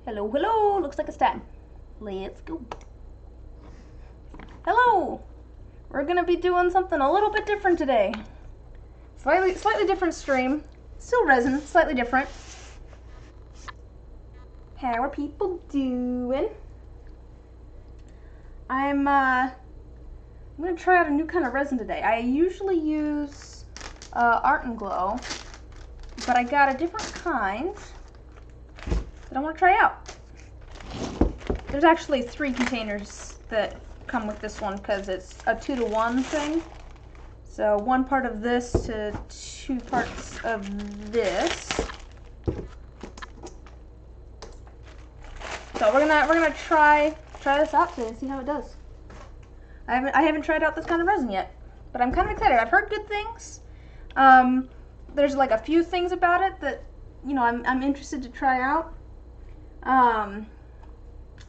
Hello, hello. Looks like it's time. Let's go. Hello. We're gonna be doing something a little bit different today. Slightly different stream. Still resin, slightly different. How are people doing? I'm gonna try out a new kind of resin today. I usually use Art and Glow, but I got a different kind that I want to try out. There's actually 3 containers that come with this one because it's a 2-to-1 thing. So 1 part of this to 2 parts of this. So we're gonna try this out today and see how it does. I haven't tried out this kind of resin yet, but I'm kind of excited. I've heard good things. There's like a few things about it that I'm interested to try out.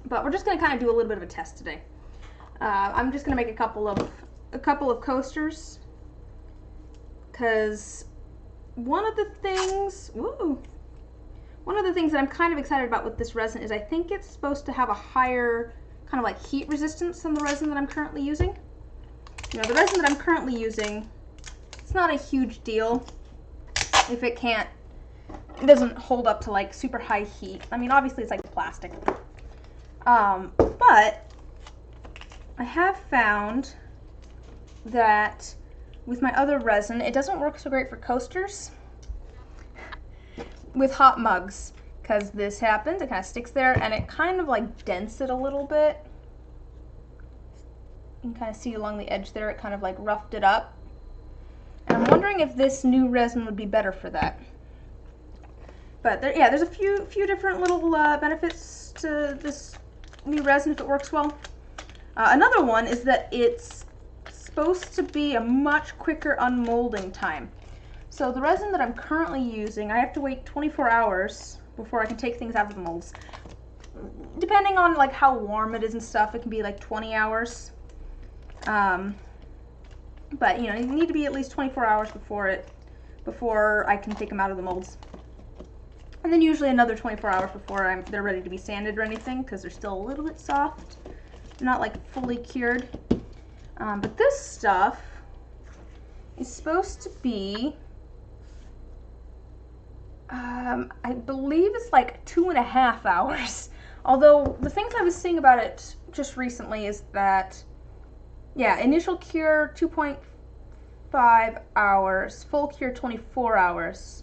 But we're just gonna kind of do a little bit of a test today. I'm just gonna make a couple of coasters, because one of the things that I'm kind of excited about with this resin is I think it's supposed to have a higher kind of like heat resistance than the resin that I'm currently using. The resin that I'm currently using, it's not a huge deal if it doesn't hold up to like super high heat. I mean, obviously it's like plastic. But I have found that with my other resin, it doesn't work so great for coasters with hot mugs, because this happens, it kind of sticks there and it kind of like dents it a little bit. You can kind of see along the edge there, it kind of like roughed it up. And I'm wondering if this new resin would be better for that. But there's a few different little benefits to this new resin if it works well. Another one is that it's supposed to be a much quicker unmolding time. So the resin that I'm currently using, I have to wait 24 hours before I can take things out of the molds. Depending on like how warm it is and stuff, it can be like 20 hours. But you need to be at least 24 hours before I can take them out of the molds. And then usually another 24 hours before they're ready to be sanded or anything, because they're still a little bit soft. They're not like fully cured. But this stuff is supposed to be, I believe it's like 2.5 hours. Although the things I was seeing about it just recently is that, yeah, initial cure 2.5 hours, full cure 24 hours.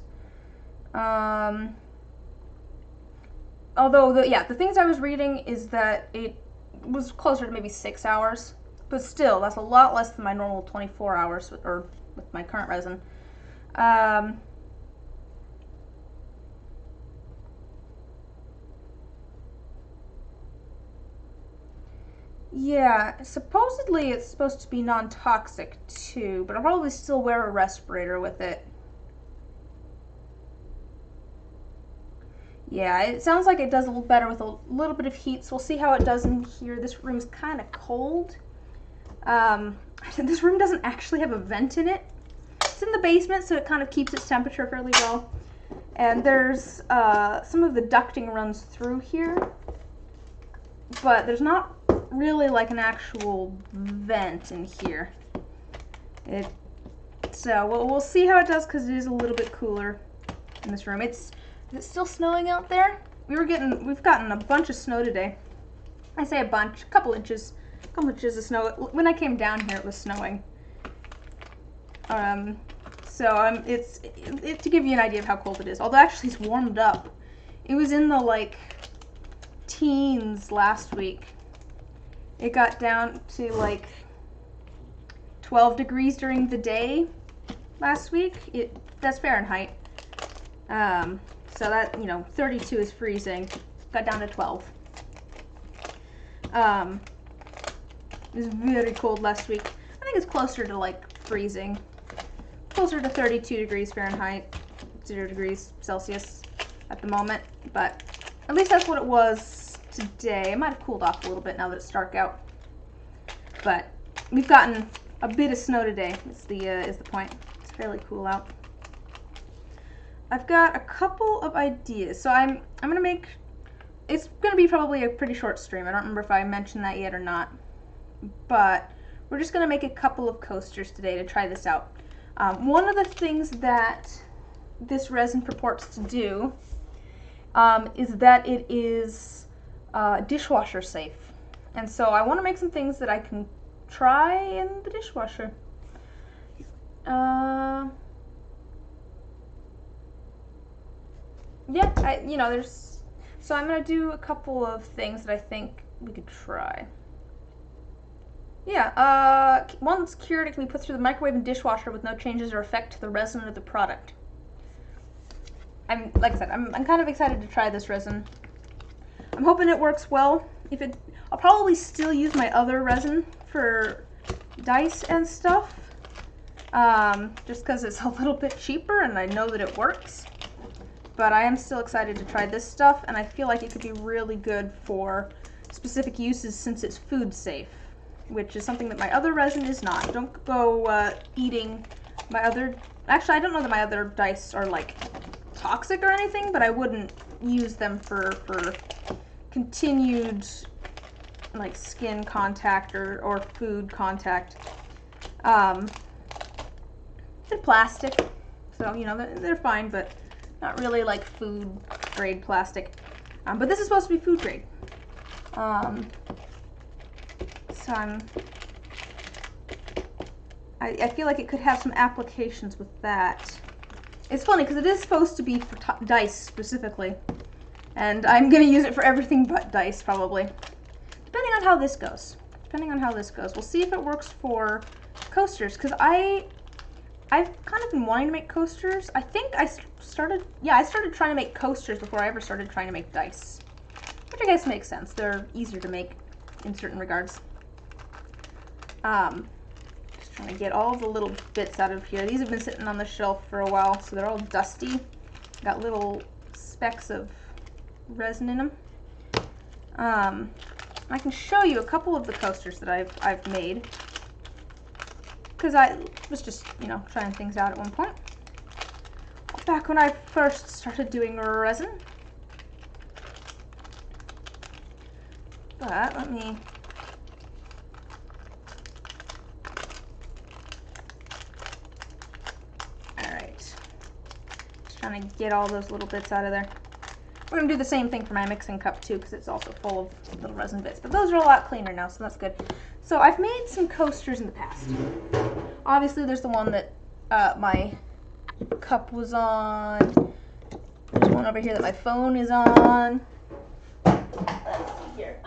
Although the things I was reading is that it was closer to maybe 6 hours, but still that's a lot less than my normal 24 hours with my current resin. Yeah, supposedly it's supposed to be non-toxic too, but I'll probably still wear a respirator with it. Yeah, it sounds like it does a little better with a little bit of heat, so we'll see how it does in here. This room's kind of cold. This room doesn't actually have a vent in it. It's in the basement, so it kind of keeps its temperature fairly well. And there's some of the ducting runs through here, but there's not really like an actual vent in here. So we'll see how it does, because it is a little bit cooler in this room. Is it still snowing out there? We've gotten a bunch of snow today. I say a bunch, a couple inches of snow. When I came down here, it was snowing. It's to give you an idea of how cold it is. Although actually it's warmed up. It was in the like teens last week. It got down to like 12 degrees during the day last week. That's Fahrenheit. So that, 32 is freezing. Got down to 12. It was very cold last week. I think it's closer to like freezing. Closer to 32 degrees Fahrenheit, 0 degrees Celsius at the moment. But at least that's what it was today. It might have cooled off a little bit now that it's dark out. But we've gotten a bit of snow today, is the point. It's fairly cool out. I've got a couple of ideas. So I'm gonna make it's going to be probably a pretty short stream. I don't remember if I mentioned that yet or not. But we're just going to make a couple of coasters today to try this out. One of the things that this resin purports to do is that it is dishwasher safe. And so I want to make some things that I can try in the dishwasher. Yeah, you know, there's... So I'm going to do a couple of things that I think we could try. Yeah, once cured, it can be put through the microwave and dishwasher with no changes or effect to the resin or the product. Like I said, I'm kind of excited to try this resin. I'm hoping it works well. I'll probably still use my other resin for dice and stuff, just because it's a little bit cheaper and I know that it works. But I am still excited to try this stuff, and I feel like it could be really good for specific uses since it's food safe, which is something that my other resin is not. Don't go eating my other... Actually, I don't know that my other dice are like toxic or anything, but I wouldn't use them for continued like skin contact or food contact. They're plastic, so you know they're fine, but not really like food grade plastic. But this is supposed to be food grade. So I feel like it could have some applications with that. It's funny because it is supposed to be for dice specifically, and I'm gonna use it for everything but dice probably, depending on how this goes. We'll see if it works for coasters, because I've kind of been wanting to make coasters. I think I started trying to make coasters before I ever started trying to make dice, which I guess makes sense. They're easier to make in certain regards. Just trying to get all the little bits out of here. These have been sitting on the shelf for a while, so they're all dusty. Got little specks of resin in them. I can show you a couple of the coasters that I've made, because I was just, you know, trying things out at one point. Back when I first started doing resin. But let me... Alright. Just trying to get all those little bits out of there. We're going to do the same thing for my mixing cup too, because it's also full of little resin bits. But those are a lot cleaner now, so that's good. So I've made some coasters in the past. Obviously there's the one that my cup was on. There's one over here that my phone is on. Let's see here.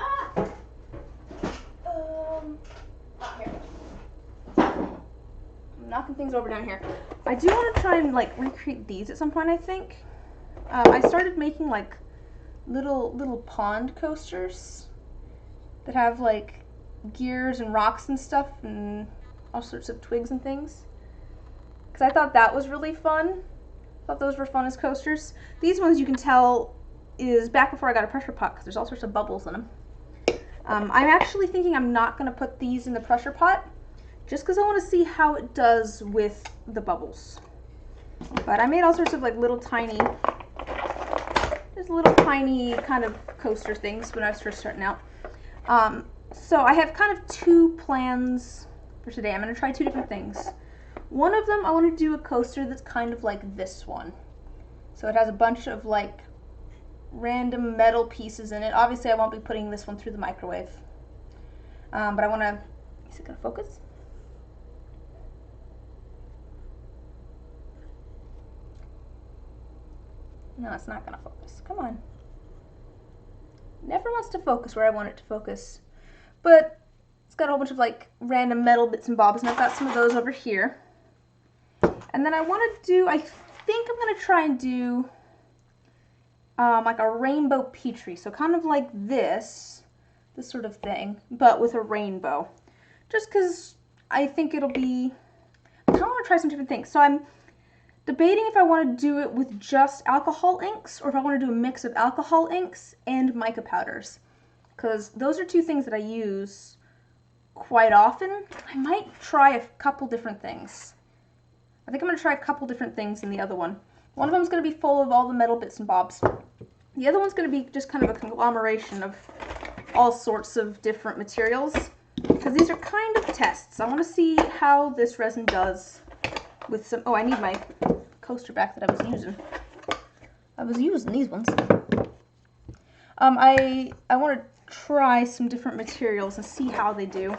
Here. I'm knocking things over down here. I do want to try and like recreate these at some point, I think. I started making like little pond coasters that have like gears and rocks and stuff and all sorts of twigs and things, because I thought that was really fun. I thought those were fun as coasters. These ones, you can tell, is back before I got a pressure pot, because there's all sorts of bubbles in them. I'm actually thinking I'm not going to put these in the pressure pot, just because I want to see how it does with the bubbles. But I made all sorts of like little tiny kind of coaster things when I was first starting out. So I have kind of two plans for today. I'm going to try two different things. One of them, I want to do a coaster that's kind of like this one. So it has a bunch of like random metal pieces in it. Obviously I won't be putting this one through the microwave. But I want to... Is it going to focus? No, it's not going to focus. Come on. Never wants to focus where I want it to focus. But it's got a whole bunch of like random metal bits and bobs, and I've got some of those over here. And then I want to do, I think I'm going to try and do like a rainbow Petri. So kind of like this sort of thing, but with a rainbow. Just because I think it'll be, I kind of want to try some different things. So I'm debating if I want to do it with just alcohol inks, or if I want to do a mix of alcohol inks and mica powders, because those are two things that I use quite often. I might try a couple different things. I think I'm going to try a couple different things in the other one. One of them is going to be full of all the metal bits and bobs, The other one's going to be just kind of a conglomeration of all sorts of different materials, because these are kind of tests. I want to see how this resin does with some, oh, I need my coaster back that I was using. I was using these ones. I want to try some different materials and see how they do.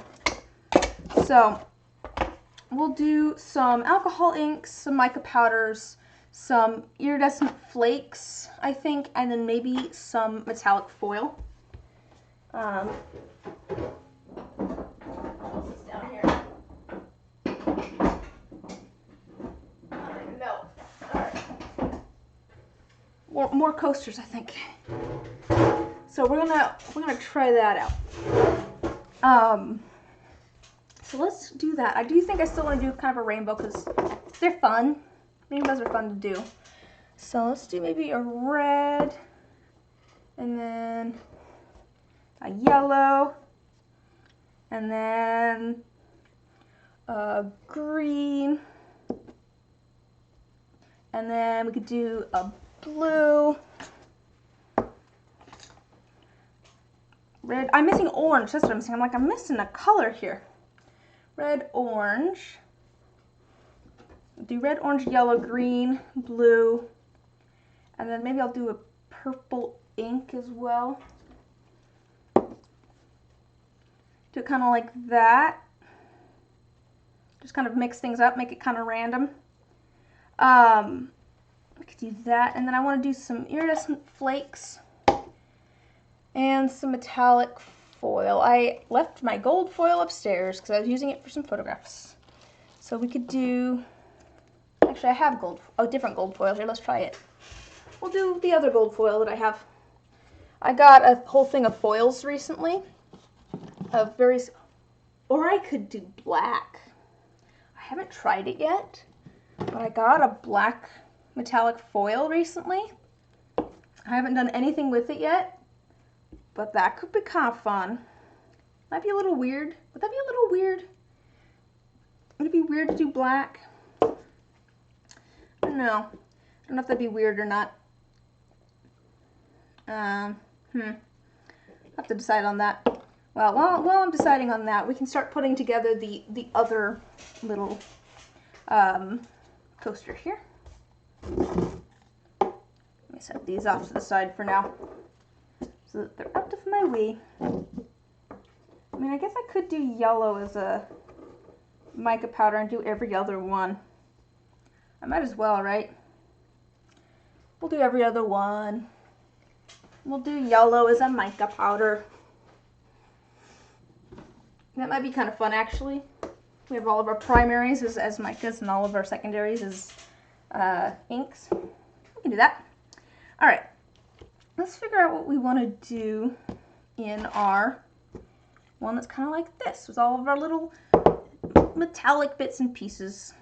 So we'll do some alcohol inks, some mica powders, some iridescent flakes, I think, and then maybe some metallic foil. I'll put this down here. I don't even know. All right. More coasters, I think. So we're gonna try that out. So let's do that. I do think I still want to do kind of a rainbow because they're fun. Rainbows are fun to do. So let's do maybe a red, and then a yellow, and then a green, and then we could do a blue. Red. I'm missing orange. That's what I'm saying. I'm missing a color here. Red, orange. Do red, orange, yellow, green, blue, and then maybe I'll do a purple ink as well. Do it kind of like that. Just kind of mix things up, make it kind of random. We could do that, and then I want to do some iridescent flakes and some metallic foil. I left my gold foil upstairs because I was using it for some photographs. So we could do, actually I have different gold foil here, let's try it. We'll do the other gold foil that I have. I got a whole thing of foils recently, of various, or I could do black. I haven't tried it yet, but I got a black metallic foil recently. I haven't done anything with it yet, but that could be kind of fun. Might be a little weird. Would that be a little weird? Would it be weird to do black? I don't know. I don't know if that'd be weird or not. I'll have to decide on that. Well, while I'm deciding on that, we can start putting together the other little coaster here. Let me set these off to the side for now, so that they're out of my way. I mean, I guess I could do yellow as a mica powder and do every other one. I might as well, right? We'll do every other one. We'll do yellow as a mica powder. That might be kind of fun, actually. We have all of our primaries as micas and all of our secondaries as inks. We can do that. All right. Let's figure out what we want to do in our one that's kind of like this, with all of our little metallic bits and pieces.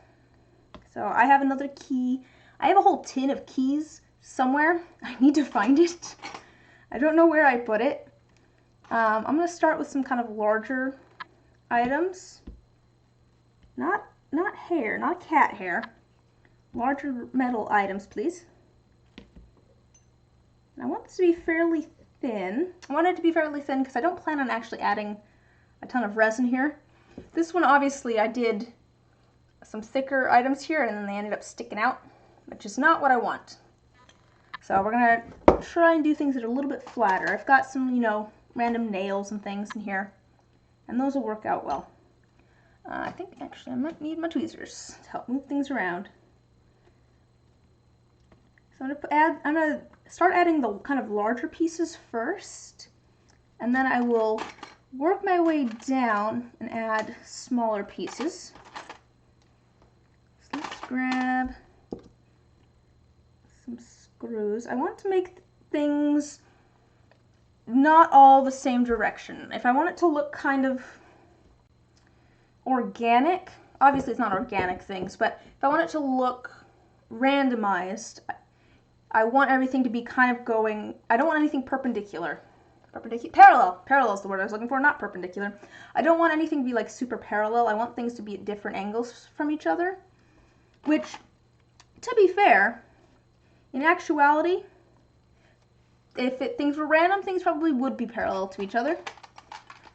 So I have another key. I have a whole tin of keys somewhere. I need to find it. I don't know where I put it. I'm going to start with some kind of larger items. Not hair, not cat hair. Larger metal items, please. And I want this to be fairly thin. I want it to be fairly thin because I don't plan on actually adding a ton of resin here. This one, obviously, I did some thicker items here and then they ended up sticking out, which is not what I want. So we're going to try and do things that are a little bit flatter. I've got some, you know, random nails and things in here, and those will work out well. I think actually I might need my tweezers to help move things around. So I'm going to start adding the kind of larger pieces first, and then I will work my way down and add smaller pieces. So let's grab some screws. I want to make things not all the same direction. If I want it to look kind of organic, obviously it's not organic things, but if I want it to look randomized, I want everything to be kind of going, I don't want anything perpendicular. Parallel is the word I was looking for, not perpendicular. I don't want anything to be like super parallel. I want things to be at different angles from each other, which, to be fair, in actuality, things were random, things probably would be parallel to each other.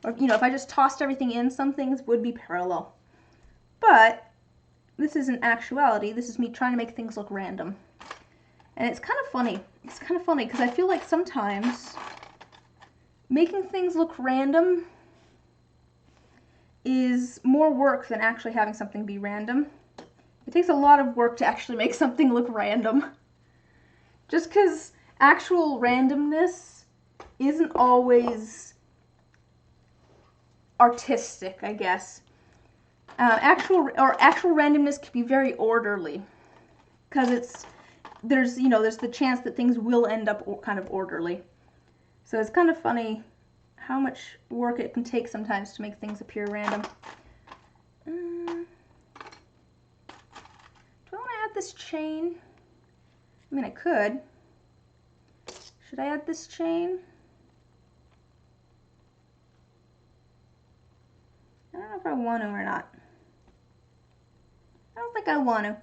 Or, you know, if I just tossed everything in, some things would be parallel. But this isn't actuality. This is me trying to make things look random. And it's kind of funny. It's kind of funny because I feel like sometimes making things look random is more work than actually having something be random. It takes a lot of work to actually make something look random. Just because actual randomness isn't always artistic, I guess. Actual randomness can be very orderly, because there's the chance that things will end up kind of orderly. So it's kind of funny how much work it can take sometimes to make things appear random. Do I want to add this chain? I mean, I could. Should I add this chain? I don't know if I want to or not. I don't think I want to.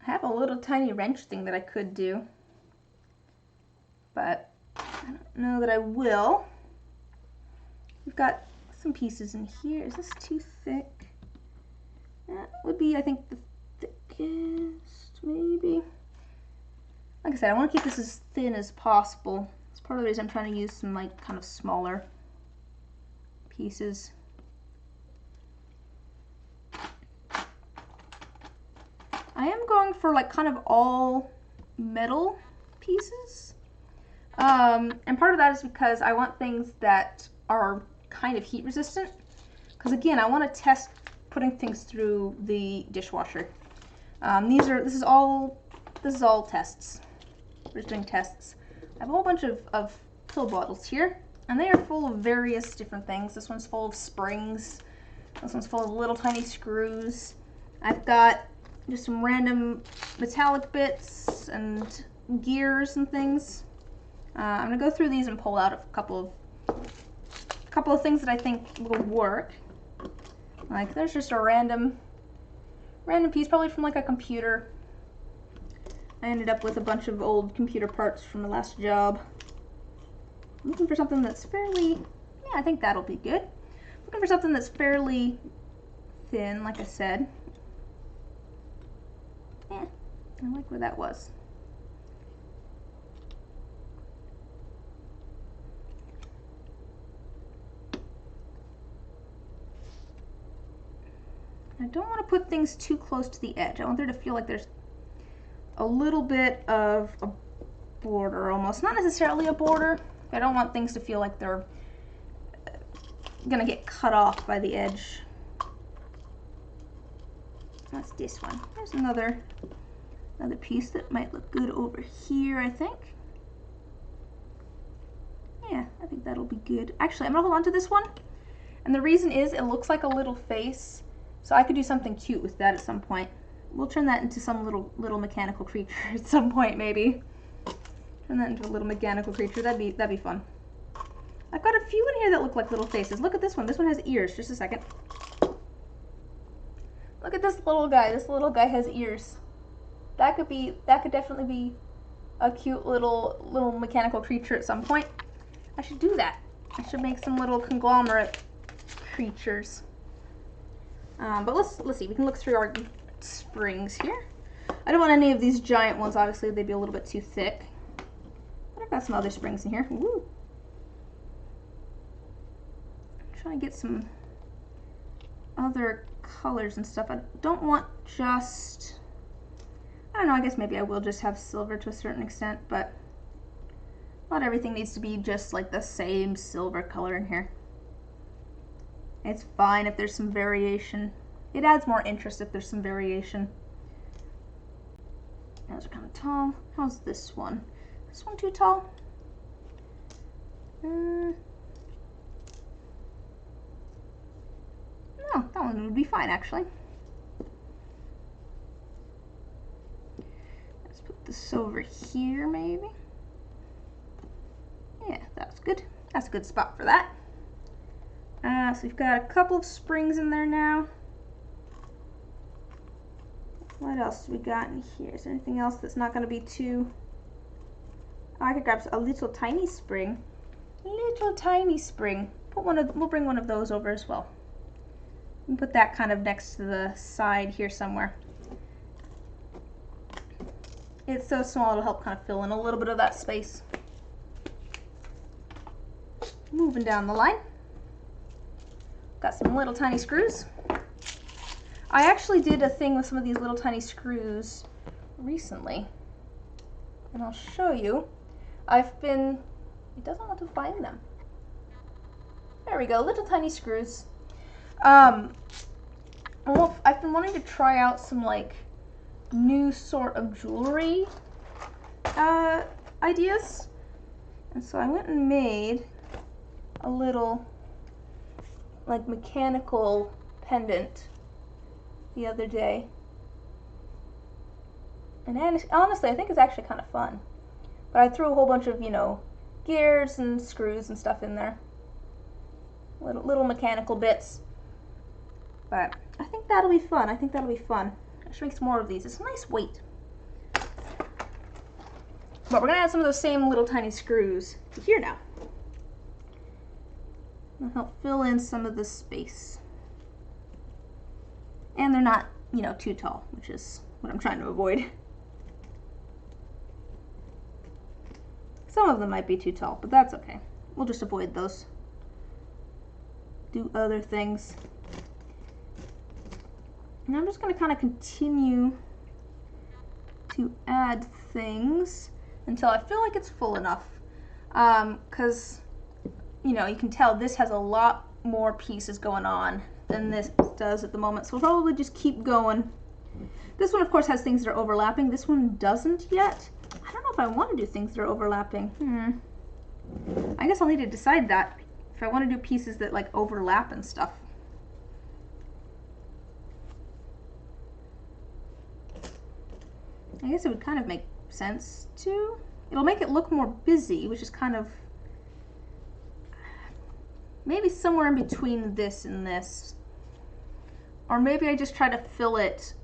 I have a little tiny wrench thing that I could do, but I don't know that I will. We've got some pieces in here. Is this too thick? That would be, I think, the thickest, maybe. Like I said, I want to keep this as thin as possible. It's part of the reason I'm trying to use some, like, kind of smaller pieces. I am going for, like, kind of all metal pieces. And part of that is because I want things that are kind of heat resistant. Because again, I want to test putting things through the dishwasher. This is all tests. We're just doing tests. I have a whole bunch of pill bottles here, and they are full of various different things. This one's full of springs. This one's full of little tiny screws. I've got just some random metallic bits and gears and things. I'm gonna go through these and pull out a couple of things that I think will work. Like, there's just a random piece, probably from like a computer. I ended up with a bunch of old computer parts from the last job. I'm looking for something that's fairly, yeah, I think that'll be good. Looking for something that's fairly thin, like I said. Yeah, I like where that was. I don't want to put things too close to the edge. I want there to feel like there's a little bit of a border almost. Not necessarily a border. I don't want things to feel like they're gonna get cut off by the edge. That's this one. There's another piece that might look good over here, I think. Yeah, I think that'll be good. Actually, I'm gonna hold on to this one. And the reason is it looks like a little face. So I could do something cute with that at some point. We'll turn that into some little mechanical creature at some point, maybe. Turn that into a little mechanical creature. That'd be fun. I've got a few in here that look like little faces. Look at this one. This one has ears. Just a second. Look at this little guy. This little guy has ears. That could definitely be a cute little mechanical creature at some point. I should do that. I should make some little conglomerate creatures. But let's see. We can look through our springs here. I don't want any of these giant ones. Obviously, they'd be a little bit too thick. But I've got some other springs in here. Woo! I'm trying to get some other colors and stuff. I don't want just... I don't know. I guess maybe I will just have silver to a certain extent, but not everything needs to be just like the same silver color in here. It's fine if there's some variation. It adds more interest if there's some variation. Those are kind of tall. How's this one? This one too tall? No, that one would be fine actually. Let's put this over here maybe. Yeah, that's good. That's a good spot for that. So we've got a couple of springs in there now. What else do we got in here? Is there anything else that's not going to be too I could grab a little tiny spring. Little tiny spring. We'll bring one of those over as well. And put that kind of next to the side here somewhere. It's so small it'll help kind of fill in a little bit of that space. Moving down the line. Got some little tiny screws. I actually did a thing with some of these little tiny screws recently. And I'll show you. It doesn't want to find them. There we go, little tiny screws. I've been wanting to try out some like new sort of jewelry ideas. And so I went and made a little like mechanical pendant the other day. And honestly, I think it's actually kind of fun. But I threw a whole bunch of, you know, gears and screws and stuff in there. Little mechanical bits. But I think that'll be fun. I should make some more of these. It's a nice weight. But we're going to add some of those same little tiny screws to here now. That'll help fill in some of the space. And they're not, you know, too tall, which is what I'm trying to avoid. Some of them might be too tall, but that's okay. We'll just avoid those. Do other things. And I'm just going to kind of continue to add things until I feel like it's full enough. Because, you know, you can tell this has a lot more pieces going on than this does at the moment. So we'll probably just keep going. This one, of course, has things that are overlapping. This one doesn't yet. I don't know if I want to do things that are overlapping. I guess I'll need to decide that. If I want to do pieces that like overlap and stuff. I guess it would kind of make sense too. It'll make it look more busy, which is kind of maybe somewhere in between this and this. Or maybe I just try to fill it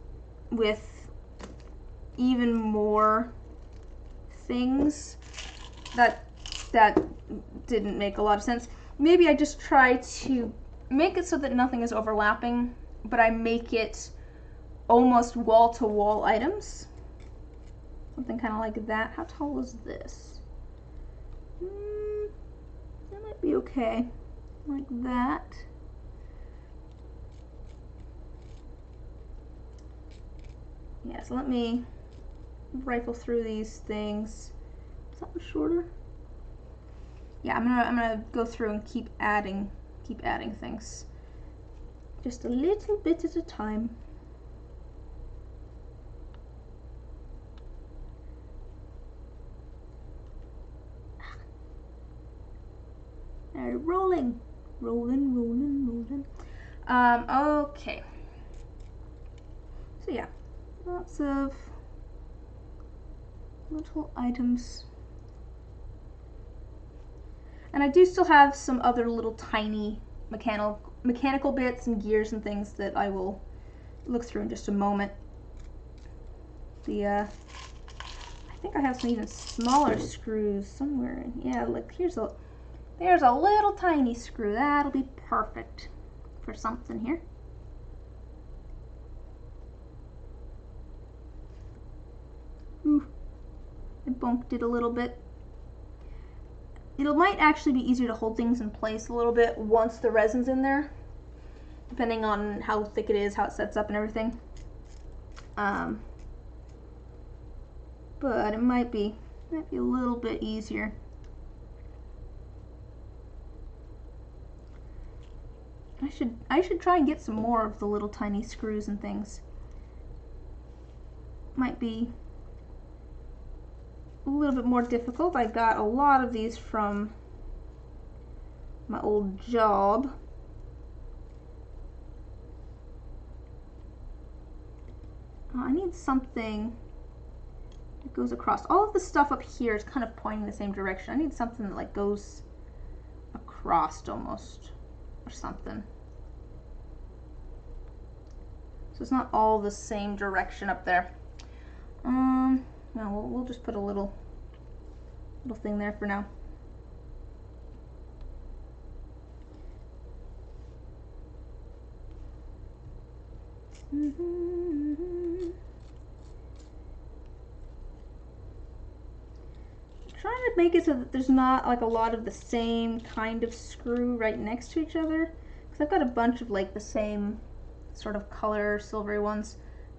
with even more things. That didn't make a lot of sense. Maybe I just try to make it so that nothing is overlapping, but I make it almost wall-to-wall items. Something kind of like that. How tall is this? That might be okay. Like that. Yeah, so let me rifle through these things. Something shorter. Yeah, I'm gonna go through and keep adding things. Just a little bit at a time. Alright, rolling. Okay. So yeah, lots of little items. And I do still have some other little tiny mechanical bits and gears and things that I will look through in just a moment. I think I have some even smaller screws somewhere. Yeah, look, there's a little tiny screw. That'll be perfect for something here. Ooh, I bumped it a little bit. It might actually be easier to hold things in place a little bit once the resin's in there, depending on how thick it is, how it sets up and everything. But it might be a little bit easier. I should try and get some more of the little tiny screws and things. Might be a little bit more difficult. I got a lot of these from my old job. I need something that goes across. All of the stuff up here is kind of pointing the same direction. I need something that like goes across almost, or something. So it's not all the same direction up there. No, we'll just put a little little thing there for now. Trying to make it so that there's not like a lot of the same kind of screw right next to each other, because I've got a bunch of like the same sort of color silvery ones.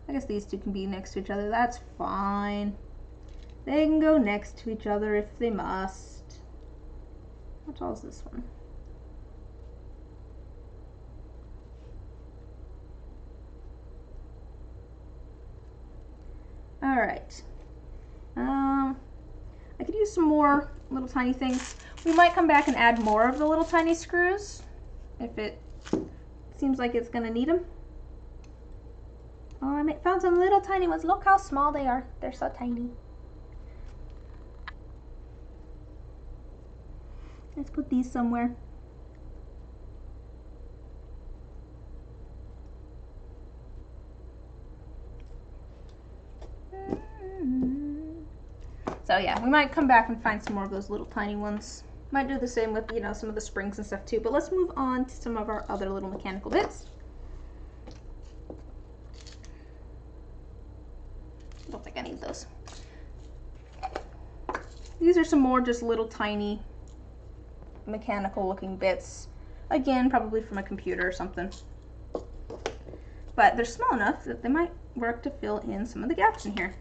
I guess these two can be next to each other. That's fine. They can go next to each other if they must. How tall is this one? All right. I could use some more little tiny things. We might come back and add more of the little tiny screws if it seems like it's gonna need them. Oh, I found some little tiny ones. Look how small they are. They're so tiny. Let's put these somewhere. So yeah, we might come back and find some more of those little tiny ones. Might do the same with, you know, some of the springs and stuff too. But let's move on to some of our other little mechanical bits. I don't think I need those. These are some more just little tiny mechanical looking bits. Again, probably from a computer or something. But they're small enough that they might work to fill in some of the gaps in here.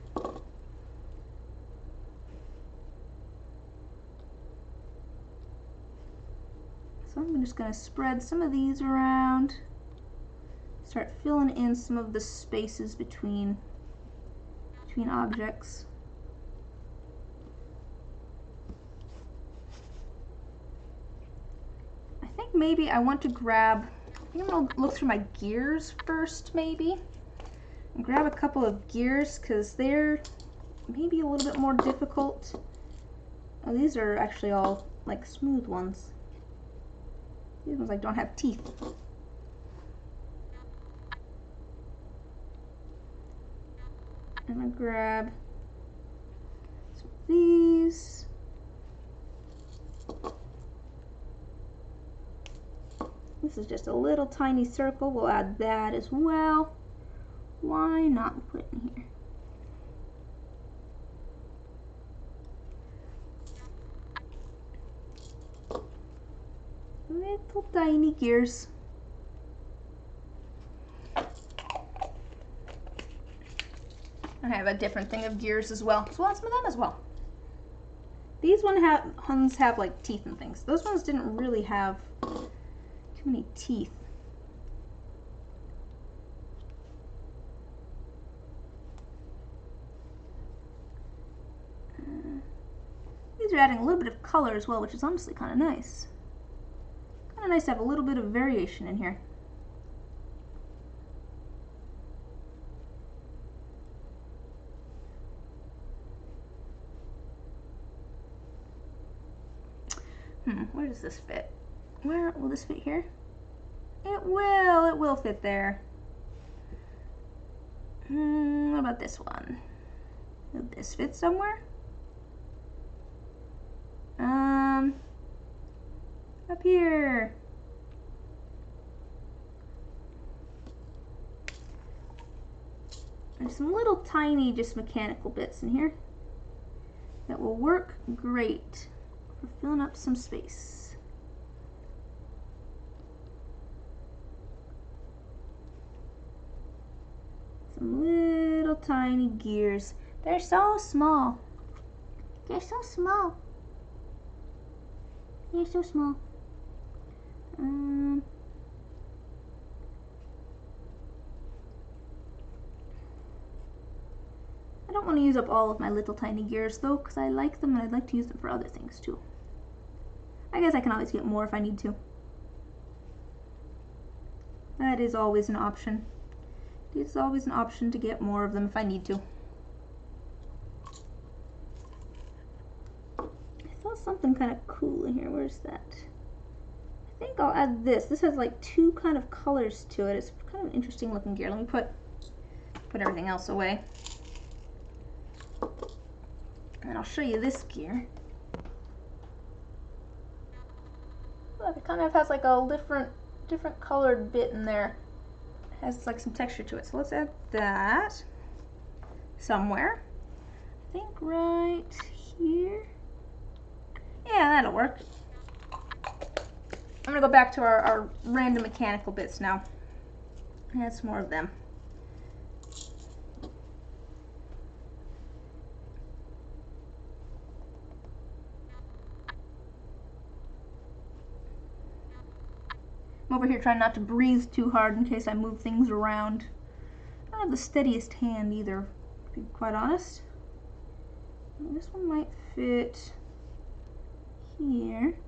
So I'm just going to spread some of these around, start filling in some of the spaces between objects. I think maybe I want to grab, I think I'm going to look through my gears first maybe, and grab a couple of gears because they're maybe a little bit more difficult. Oh, these are actually all like smooth ones. These ones like don't have teeth. I'm gonna grab some of these. This is just a little tiny circle. We'll add that as well. Why not put it in here? Little tiny gears. I have a different thing of gears as well, so we'll add some of them as well. These ones have like teeth and things. Those ones didn't really have too many teeth. These are adding a little bit of color as well, which is honestly kind of nice. Kind of nice to have a little bit of variation in here. Where does this fit? Where will this fit here? It will fit there. What about this one? Will this fit somewhere? Up here. There's some little tiny just mechanical bits in here that will work great for filling up some space. Some little tiny gears. They're so small. They're so small. They're so small. I don't want to use up all of my little tiny gears though, because I like them and I'd like to use them for other things too. I guess I can always get more if I need to. That is always an option. It's always an option to get more of them if I need to. I saw something kind of cool in here. Where's that? I think I'll add this. This has like two kind of colors to it. It's kind of an interesting looking gear. Let me put everything else away. And I'll show you this gear. kind of has like a different colored bit in there. It has like some texture to it. So let's add that somewhere. I think right here. Yeah, that'll work. I'm gonna go back to our random mechanical bits now. Add some more of them. I'm over here trying not to breathe too hard in case I move things around. I don't have the steadiest hand either, to be quite honest. This one might fit here.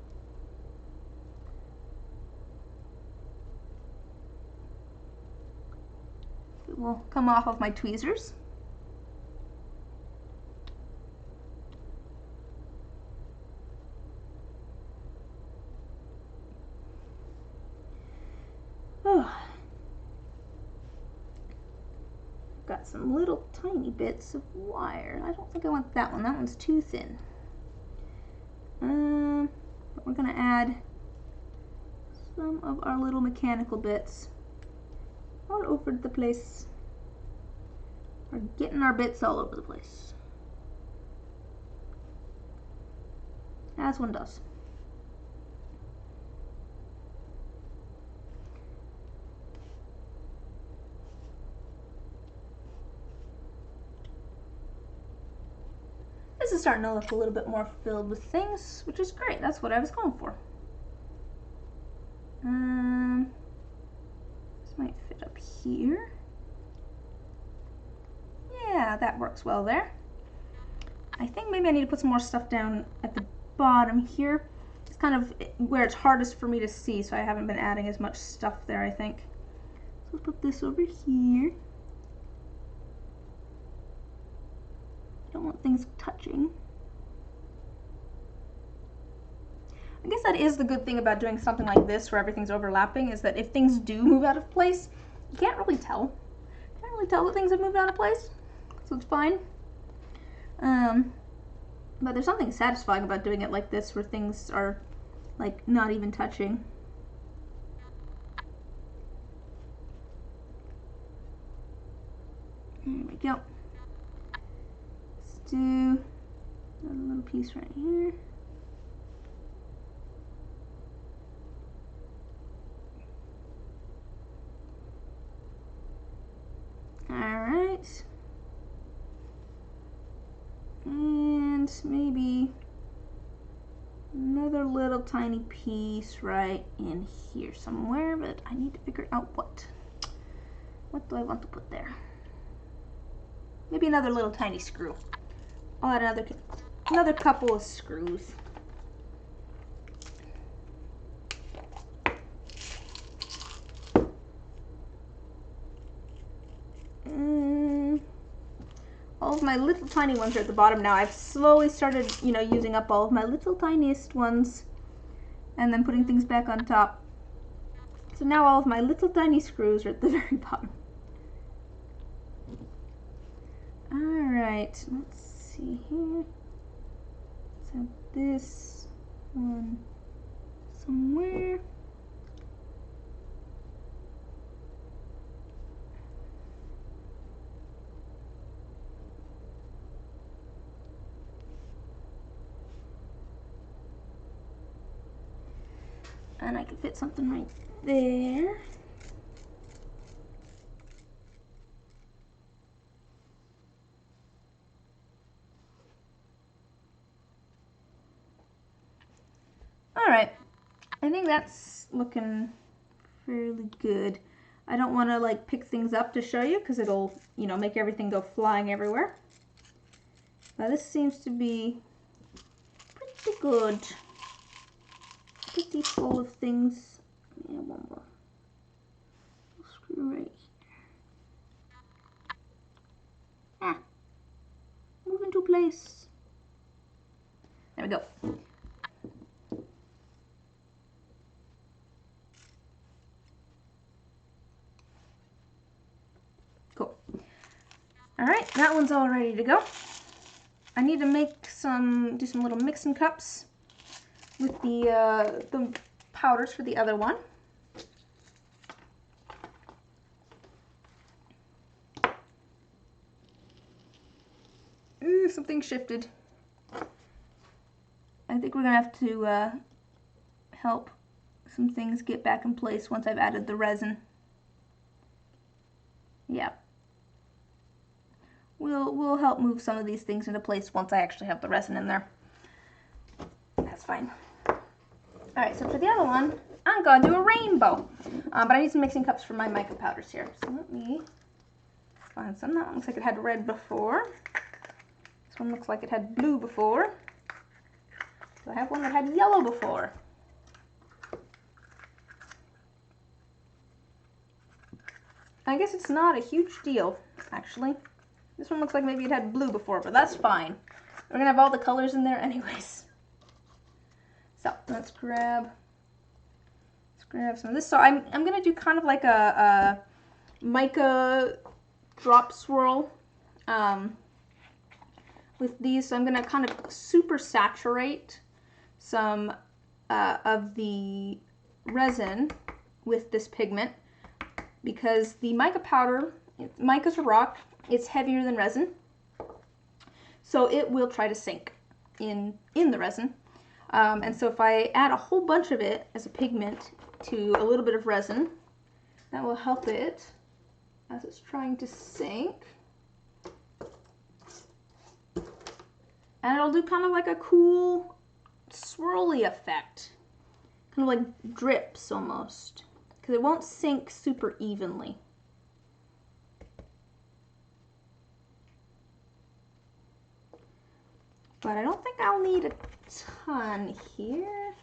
It will come off of my tweezers. Got some little tiny bits of wire. I don't think I want that one. That one's too thin. But we're gonna add some of our little mechanical bits all over the place. We're getting our bits all over the place, as one does. This is starting to look a little bit more filled with things, which is great. That's what I was going for. This might fit up here. Yeah, that works well there. I think maybe I need to put some more stuff down at the bottom here. It's kind of where it's hardest for me to see, so I haven't been adding as much stuff there, I think. So let's put this over here. Don't want things touching. I guess that is the good thing about doing something like this where everything's overlapping, is that if things do move out of place, you can't really tell. You can't really tell that things have moved out of place, so it's fine. But there's something satisfying about doing it like this where things are like not even touching. There we go. Let's do a little piece right here. Alright. And maybe another little tiny piece right in here somewhere, but I need to figure out what. What do I want to put there? Maybe another little tiny screw. I'll add another couple of screws. All of my little tiny ones are at the bottom now. I've slowly started, using up all of my little tiniest ones and then putting things back on top. So now all of my little tiny screws are at the very bottom. Alright, let's see here. Let's have this one somewhere. And I can fit something right there. Alright, I think that's looking fairly good. I don't want to like pick things up to show you because it'll, make everything go flying everywhere. But this seems to be pretty good. Pretty full of things. Yeah, one more screw right here. Move into place. There we go. Cool. All right, that one's all ready to go. I need to do some little mixing cups with the powders for the other one. Ooh, something shifted. I think we're gonna have to help some things get back in place once I've added the resin. Yeah. We'll help move some of these things into place once I actually have the resin in there. That's fine. Alright, so for the other one, I'm gonna do a rainbow. But I need some mixing cups for my mica powders here. So let me find some. That one looks like it had red before. This one looks like it had blue before. So I have one that had yellow before. I guess it's not a huge deal, actually. This one looks like maybe it had blue before, but that's fine. We're gonna have all the colors in there anyways. So let's grab some of this. So I'm gonna do kind of like a mica drop swirl with these. So I'm gonna kind of super saturate some of the resin with this pigment, because the mica powder, mica's a rock, it's heavier than resin, so it will try to sink in the resin. And so if I add a whole bunch of it as a pigment to a little bit of resin, that will help it as it's trying to sink. And it'll do kind of like a cool swirly effect, kind of like drips almost, because it won't sink super evenly. But I don't think I'll need a ton here.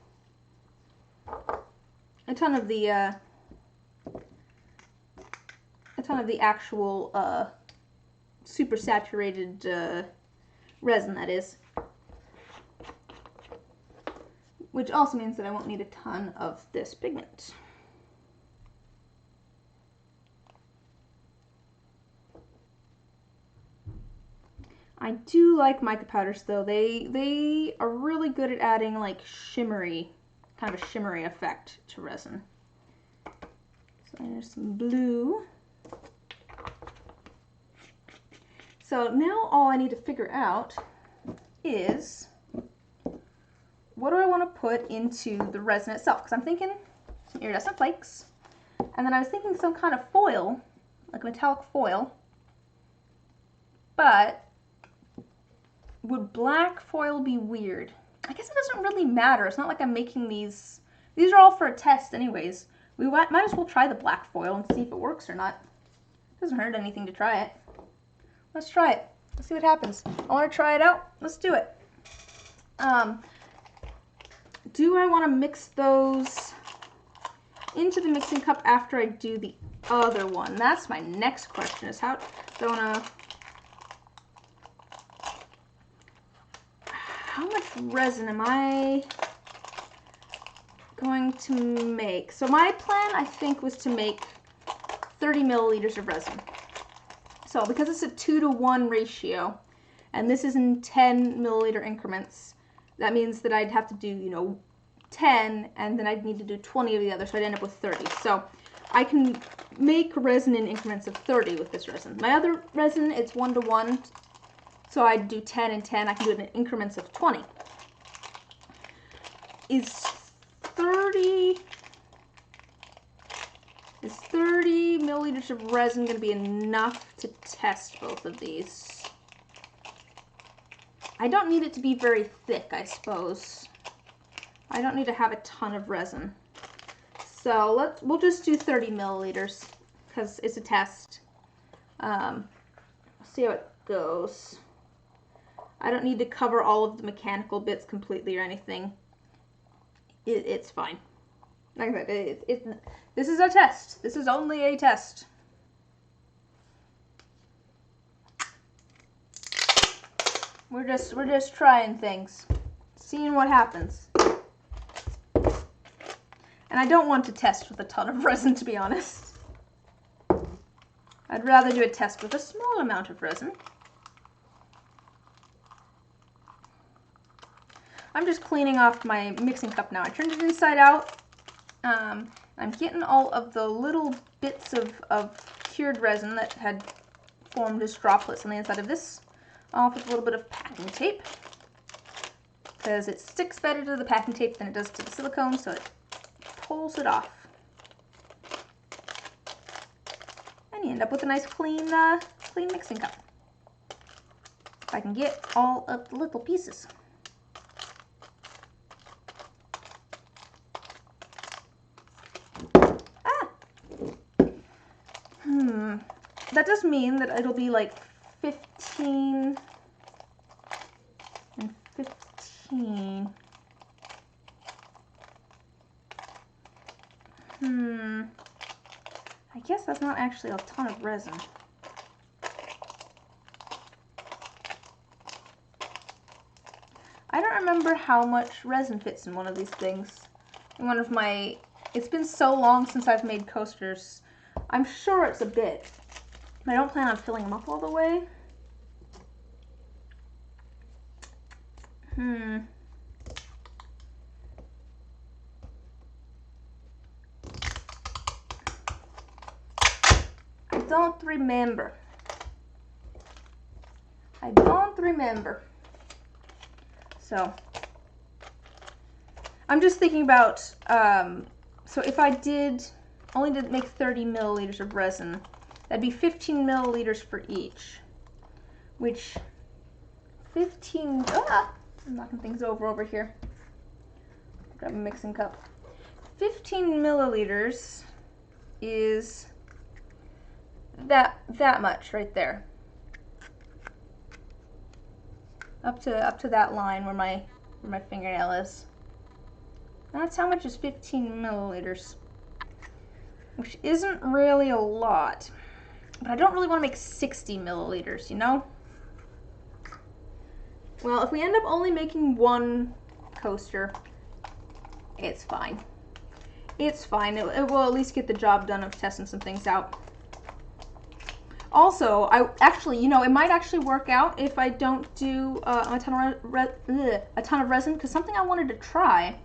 A ton of the actual super saturated resin, that is. Which also means that I won't need a ton of this pigment. I do like mica powders though. They are really good at adding like shimmery, kind of a shimmery effect to resin. So there's some blue. So now all I need to figure out is, what do I want to put into the resin itself? Because I'm thinking some iridescent flakes, and then I was thinking some kind of foil, like a metallic foil, but would black foil be weird? I guess it doesn't really matter. It's not like I'm making these. These are all for a test anyways. We might as well try the black foil and see if it works or not. It doesn't hurt anything to try it. Let's try it. Let's see what happens. I want to try it out. Let's do it. Do I want to mix those into the mixing cup after I do the other one? That's my next question, is how do I want to... How much resin am I going to make? So my plan, I think, was to make 30 milliliters of resin. So because it's a 2-to-1 ratio, and this is in 10 milliliter increments, that means that I'd have to do, you know, 10, and then I'd need to do 20 of the other, so I'd end up with 30. So I can make resin in increments of 30 with this resin. My other resin, it's 1-to-1, so I'd do 10 and 10. I can do it in increments of 20. Is 30 milliliters of resin going to be enough to test both of these? I don't need it to be very thick, I suppose. I don't need to have a ton of resin. So we'll just do 30 milliliters because it's a test. See how it goes. I don't need to cover all of the mechanical bits completely or anything. It's fine. Like I said, this is a test. This is only a test. We're just trying things, seeing what happens. And I don't want to test with a ton of resin, to be honest. I'd rather do a test with a small amount of resin. I'm just cleaning off my mixing cup now. I turned it inside out I'm getting all of the little bits of cured resin that had formed as droplets on the inside of this off with a little bit of packing tape, because it sticks better to the packing tape than it does to the silicone, so it pulls it off. And you end up with a nice clean mixing cup. If I can get all of the little pieces. That does mean that it'll be like 15 and 15. I guess that's not actually a ton of resin. I don't remember how much resin fits in one of these things. In one of my, it's been so long since I've made coasters. I'm sure it's a bit, but I don't plan on filling them up all the way. I don't remember. So, I'm just thinking about, so if I only did make 30 milliliters of resin, that'd be 15 milliliters for each, which 15, I'm knocking things over here. Grab a mixing cup. 15 milliliters is that much right there. Up to that line where my fingernail is. That's how much is 15 milliliters. Which isn't really a lot. But I don't really want to make 60 milliliters, you know? Well, if we end up only making one coaster, it's fine. It's fine. It will at least get the job done of testing some things out. Also, you know, it might actually work out if I don't do a ton of resin, because something I wanted to try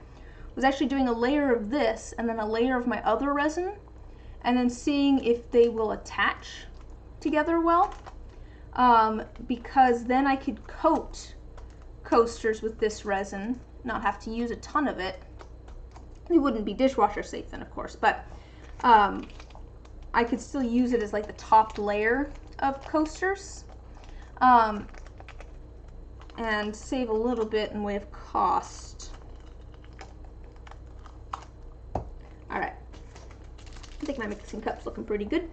was actually doing a layer of this and then a layer of my other resin, and then seeing if they will attach together well, because then I could coat coasters with this resin, not have to use a ton of it. It wouldn't be dishwasher safe then, of course, but I could still use it as like the top layer of coasters, and save a little bit in way of cost. Alright, I think my mixing cup's looking pretty good.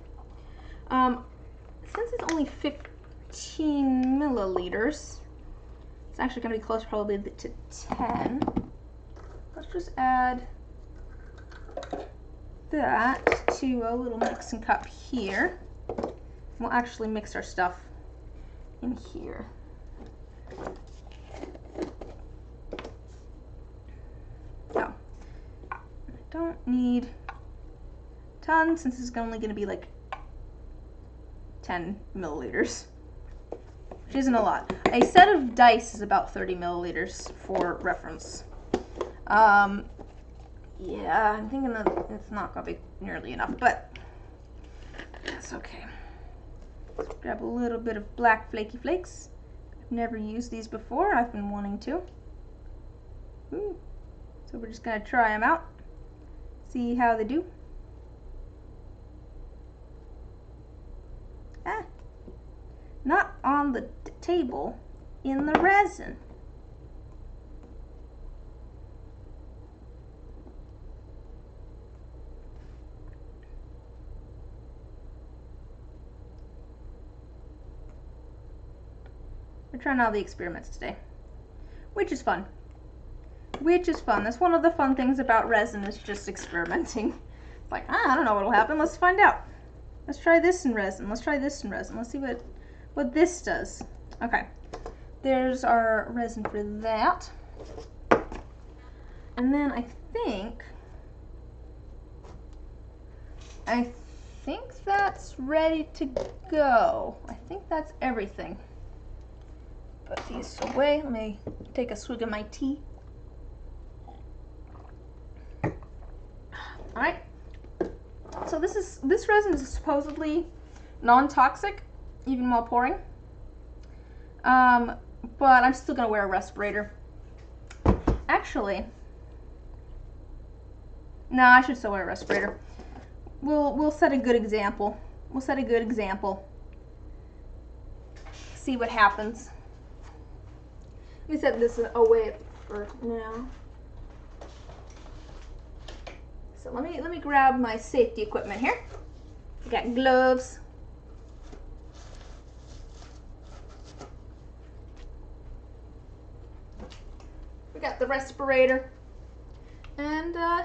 Since it's only 15 milliliters, it's actually going to be close probably to 10. Let's just add that to a little mixing cup here. We'll actually mix our stuff in here. So, I don't need a ton since it's only going to be like 10 milliliters, which isn't a lot. A set of dice is about 30 milliliters for reference. Yeah, I'm thinking that it's not going to be nearly enough, but that's okay. Let's grab a little bit of black flaky flakes. I've never used these before. I've been wanting to. Ooh. So we're just going to try them out. See how they do. Not on the table, in the resin. We're trying all the experiments today, which is fun. That's one of the fun things about resin, is just experimenting. It's like, I don't know what'll happen. Let's find out. Let's try this in resin. Let's try this in resin. Let's see what this does. Okay, there's our resin for that. And then I think that's ready to go. I think that's everything. Put these away. Let me take a swig of my tea. All right. So this resin is supposedly non-toxic, even while pouring. But I'm still gonna wear a respirator. Actually, no, I should still wear a respirator. We'll set a good example. We'll set a good example. See what happens. Let me set this away for now. So let me grab my safety equipment here. We got gloves. We got the respirator. And oh,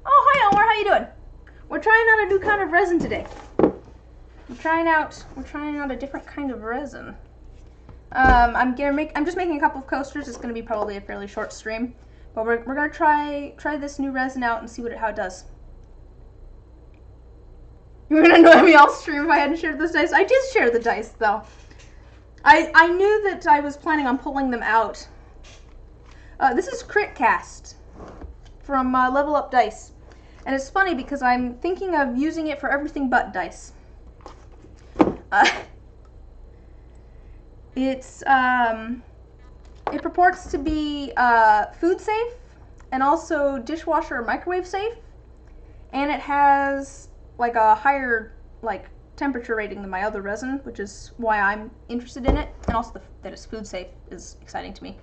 hi Elmer, how you doing? We're trying out a new kind of resin today. We're trying out a different kind of resin. I'm just making a couple of coasters. It's gonna be probably a fairly short stream. But we're gonna try this new resin out and see how it does. You would annoy me all stream if I hadn't shared those dice. I did share the dice though. I knew that I was planning on pulling them out. This is Critcast from Level Up Dice, and it's funny because I'm thinking of using it for everything but dice. It purports to be food safe and also dishwasher or microwave safe, and it has like a higher temperature rating than my other resin, which is why I'm interested in it, and also that it's food safe is exciting to me.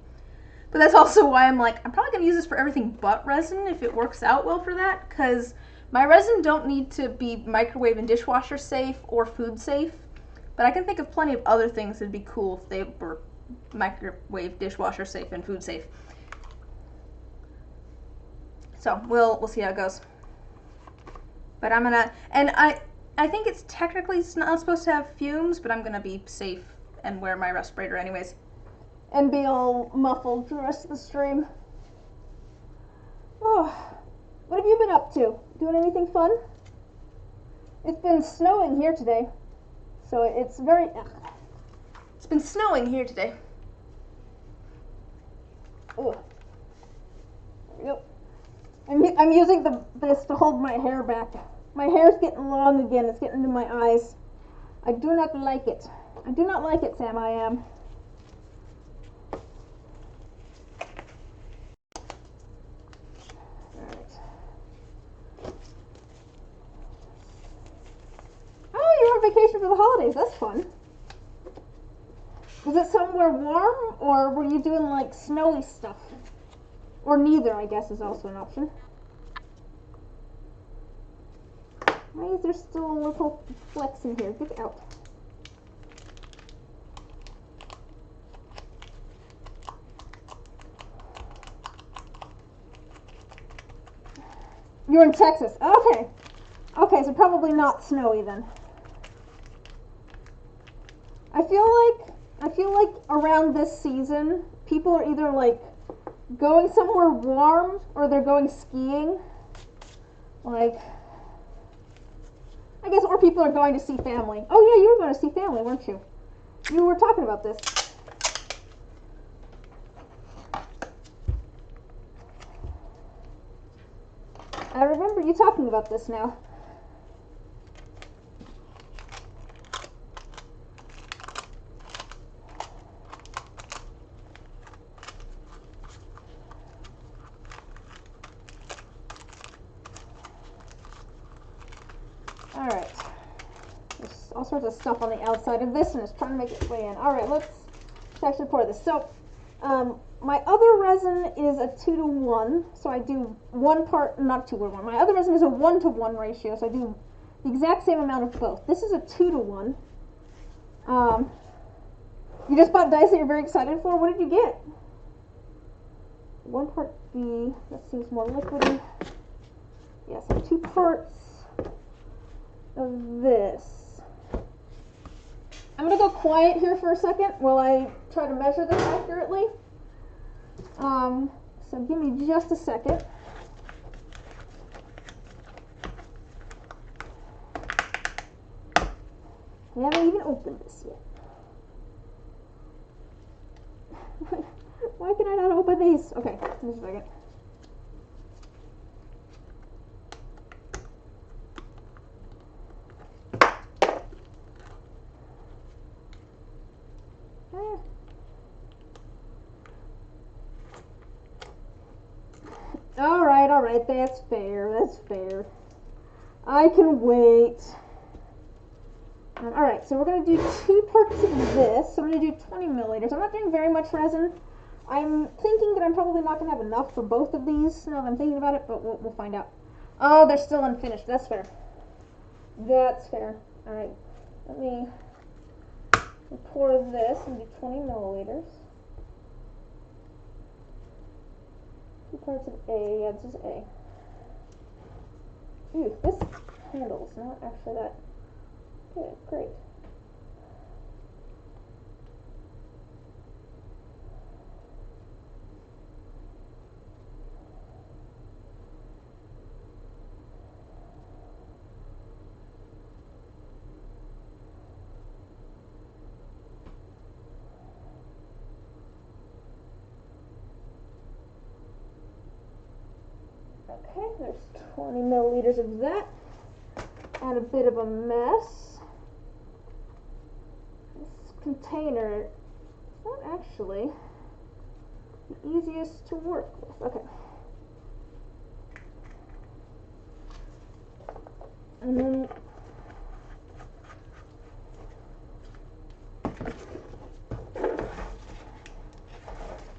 But that's also why I'm probably gonna use this for everything but resin if it works out well for that, because my resin don't need to be microwave and dishwasher safe or food safe, but I can think of plenty of other things that'd be cool if they were microwave, dishwasher safe, and food safe. So we'll see how it goes. But I'm gonna, and I think it's technically not supposed to have fumes, but I'm gonna be safe and wear my respirator anyways. And be all muffled for the rest of the stream. Oh, what have you been up to? Doing anything fun? It's been snowing here today, so it's been snowing here today. Oh, yep. I'm using this to hold my hair back. My hair's getting long again. It's getting into my eyes. I do not like it. I do not like it, Sam. I am. Vacation for the holidays. That's fun. Was it somewhere warm, or were you doing snowy stuff? Or neither, I guess, is also an option. Why is there still a little flex in here? Get out. You're in Texas. Okay. Okay, so probably not snowy then. I feel like around this season, people are either going somewhere warm or they're going skiing. I guess, or people are going to see family. Oh yeah, you were going to see family, weren't you? You were talking about this. I remember you talking about this now. Alright, there's all sorts of stuff on the outside of this and it's trying to make its way in. Alright, let's actually pour this. So, my other resin is a 2-to-1, so I do one part, not 2-to-1. My other resin is a 1-to-1 ratio, so I do the exact same amount of both. This is a 2-to-1. You just bought dice that you're very excited for? What did you get? 1 part B, that seems more liquidy. Yes, yeah, so 2 parts of this. I'm going to go quiet here for a second while I try to measure this accurately. So give me just a second. We haven't even opened this yet. Why can I not open these? Okay, just a second. Alright, that's fair, that's fair. I can wait. Alright, so we're going to do 2 parts of this. So I'm going to do 20 milliliters. I'm not doing very much resin. I'm thinking that I'm probably not going to have enough for both of these now that I'm thinking about it, but we'll find out. Oh, they're still unfinished. That's fair. That's fair. Alright, let me pour this and do 20 milliliters. 2 parts of A. Yeah, this is A. Ooh, this handle is not actually that good. Great. Okay, there's 20 milliliters of that, and a bit of a mess. This container is not actually the easiest to work with. Okay. And then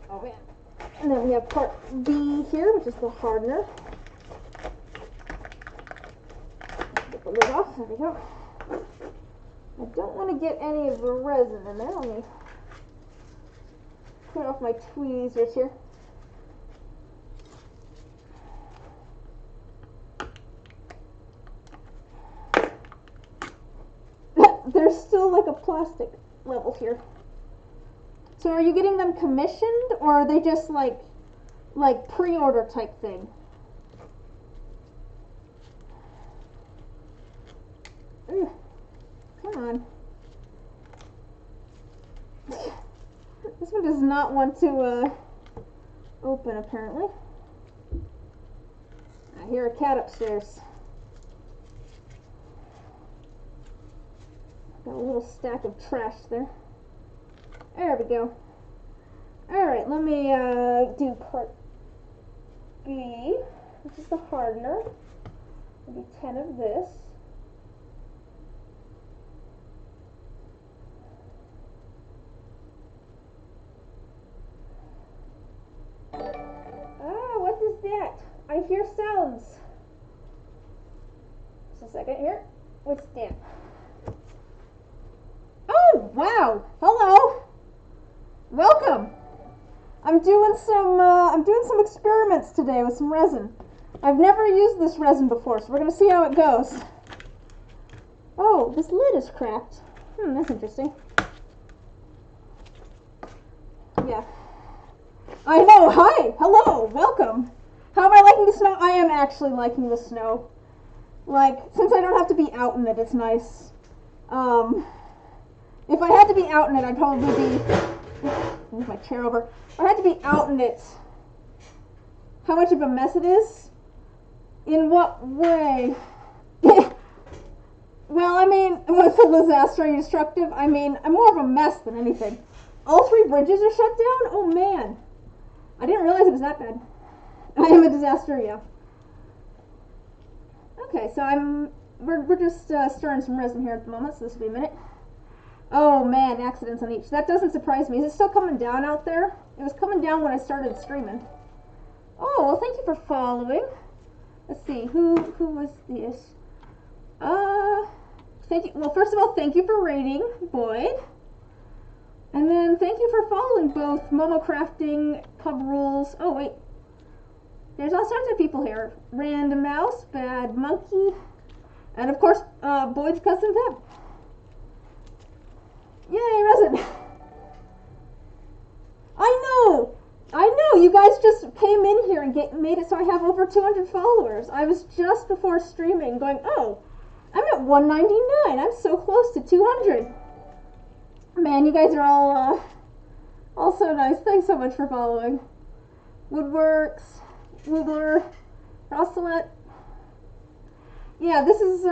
oh man. And then we have part B here, which is the hardener. Get the lid off. There we go. I don't want to get any of the resin in there. Let me clear off my tweezers here. There's still like a plastic level here. So are you getting them commissioned, or are they just like pre-order type thing? Ugh. Come on. This one does not want to open, apparently. I hear a cat upstairs. Got a little stack of trash there. There we go. Alright, let me do part B, which is the hardener. I'll do 10 of this. Ah, what is that? I hear sounds. Just a second here. What's that? Oh, wow. Hello. Welcome. I'm doing some experiments today with some resin. I've never used this resin before, so we're going to see how it goes. Oh, this lid is cracked. That's interesting. Yeah. I know. Hi. Hello. Welcome. How am I liking the snow? I am actually liking the snow. Like, since I don't have to be out in it, it's nice. If I had to be out in it, I'd probably be... Move my chair over. If I had to be out in it, how much of a mess it is? In what way? Well, I mean, what's a disaster? Are you destructive? I mean, I'm more of a mess than anything. All 3 bridges are shut down? Oh, man. I didn't realize it was that bad. I am a disaster, yeah. Okay, so we're just stirring some resin here at the moment, so this will be a minute. Oh man, accidents on each. That doesn't surprise me. Is it still coming down out there? It was coming down when I started streaming. Oh, well, thank you for following. Let's see, who was this? Thank you. Well, first of all, thank you for rating, Boyd. And then thank you for following both Momo Crafting, Pub Rules. Oh, wait. There's all sorts of people here. Random Mouse, Bad Monkey, and of course, Boyd's Custom Fab. Yay, resin! I know! You guys just came in here and made it so I have over 200 followers. I was just before streaming going, oh, I'm at 199. I'm so close to 200. Man, you guys are all so nice. Thanks so much for following. Woodworks, Woogler, Rosselet. Yeah, this is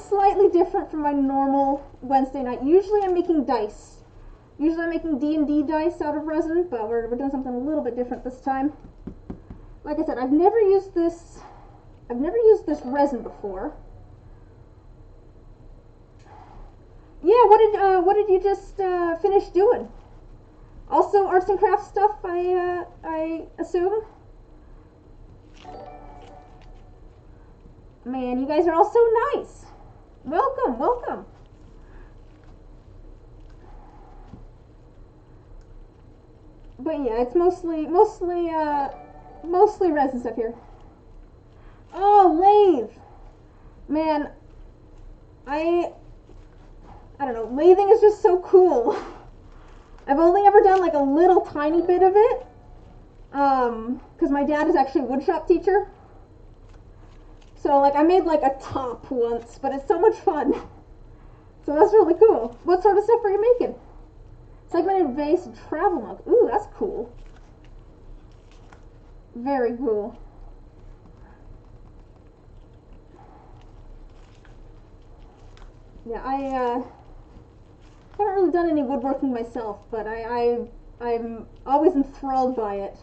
slightly different from my normal Wednesday night. Usually I'm making dice. Usually I'm making D&D dice out of resin, but we're doing something a little bit different this time. like I said, I've never used this resin before. Yeah, what did you just finish doing? Also arts and crafts stuff, I assume? Man, you guys are all so nice. Welcome, welcome. But yeah, it's mostly resin stuff here. Oh, lathe. Man, I don't know, lathing is just so cool. I've only ever done like a little tiny bit of it, because my dad is actually a woodshop teacher. So like I made like a top once, but it's so much fun. So that's really cool. What sort of stuff are you making? Segmented vase and travel mug. Ooh, that's cool. Very cool. Yeah, I haven't really done any woodworking myself, but I'm always enthralled by it.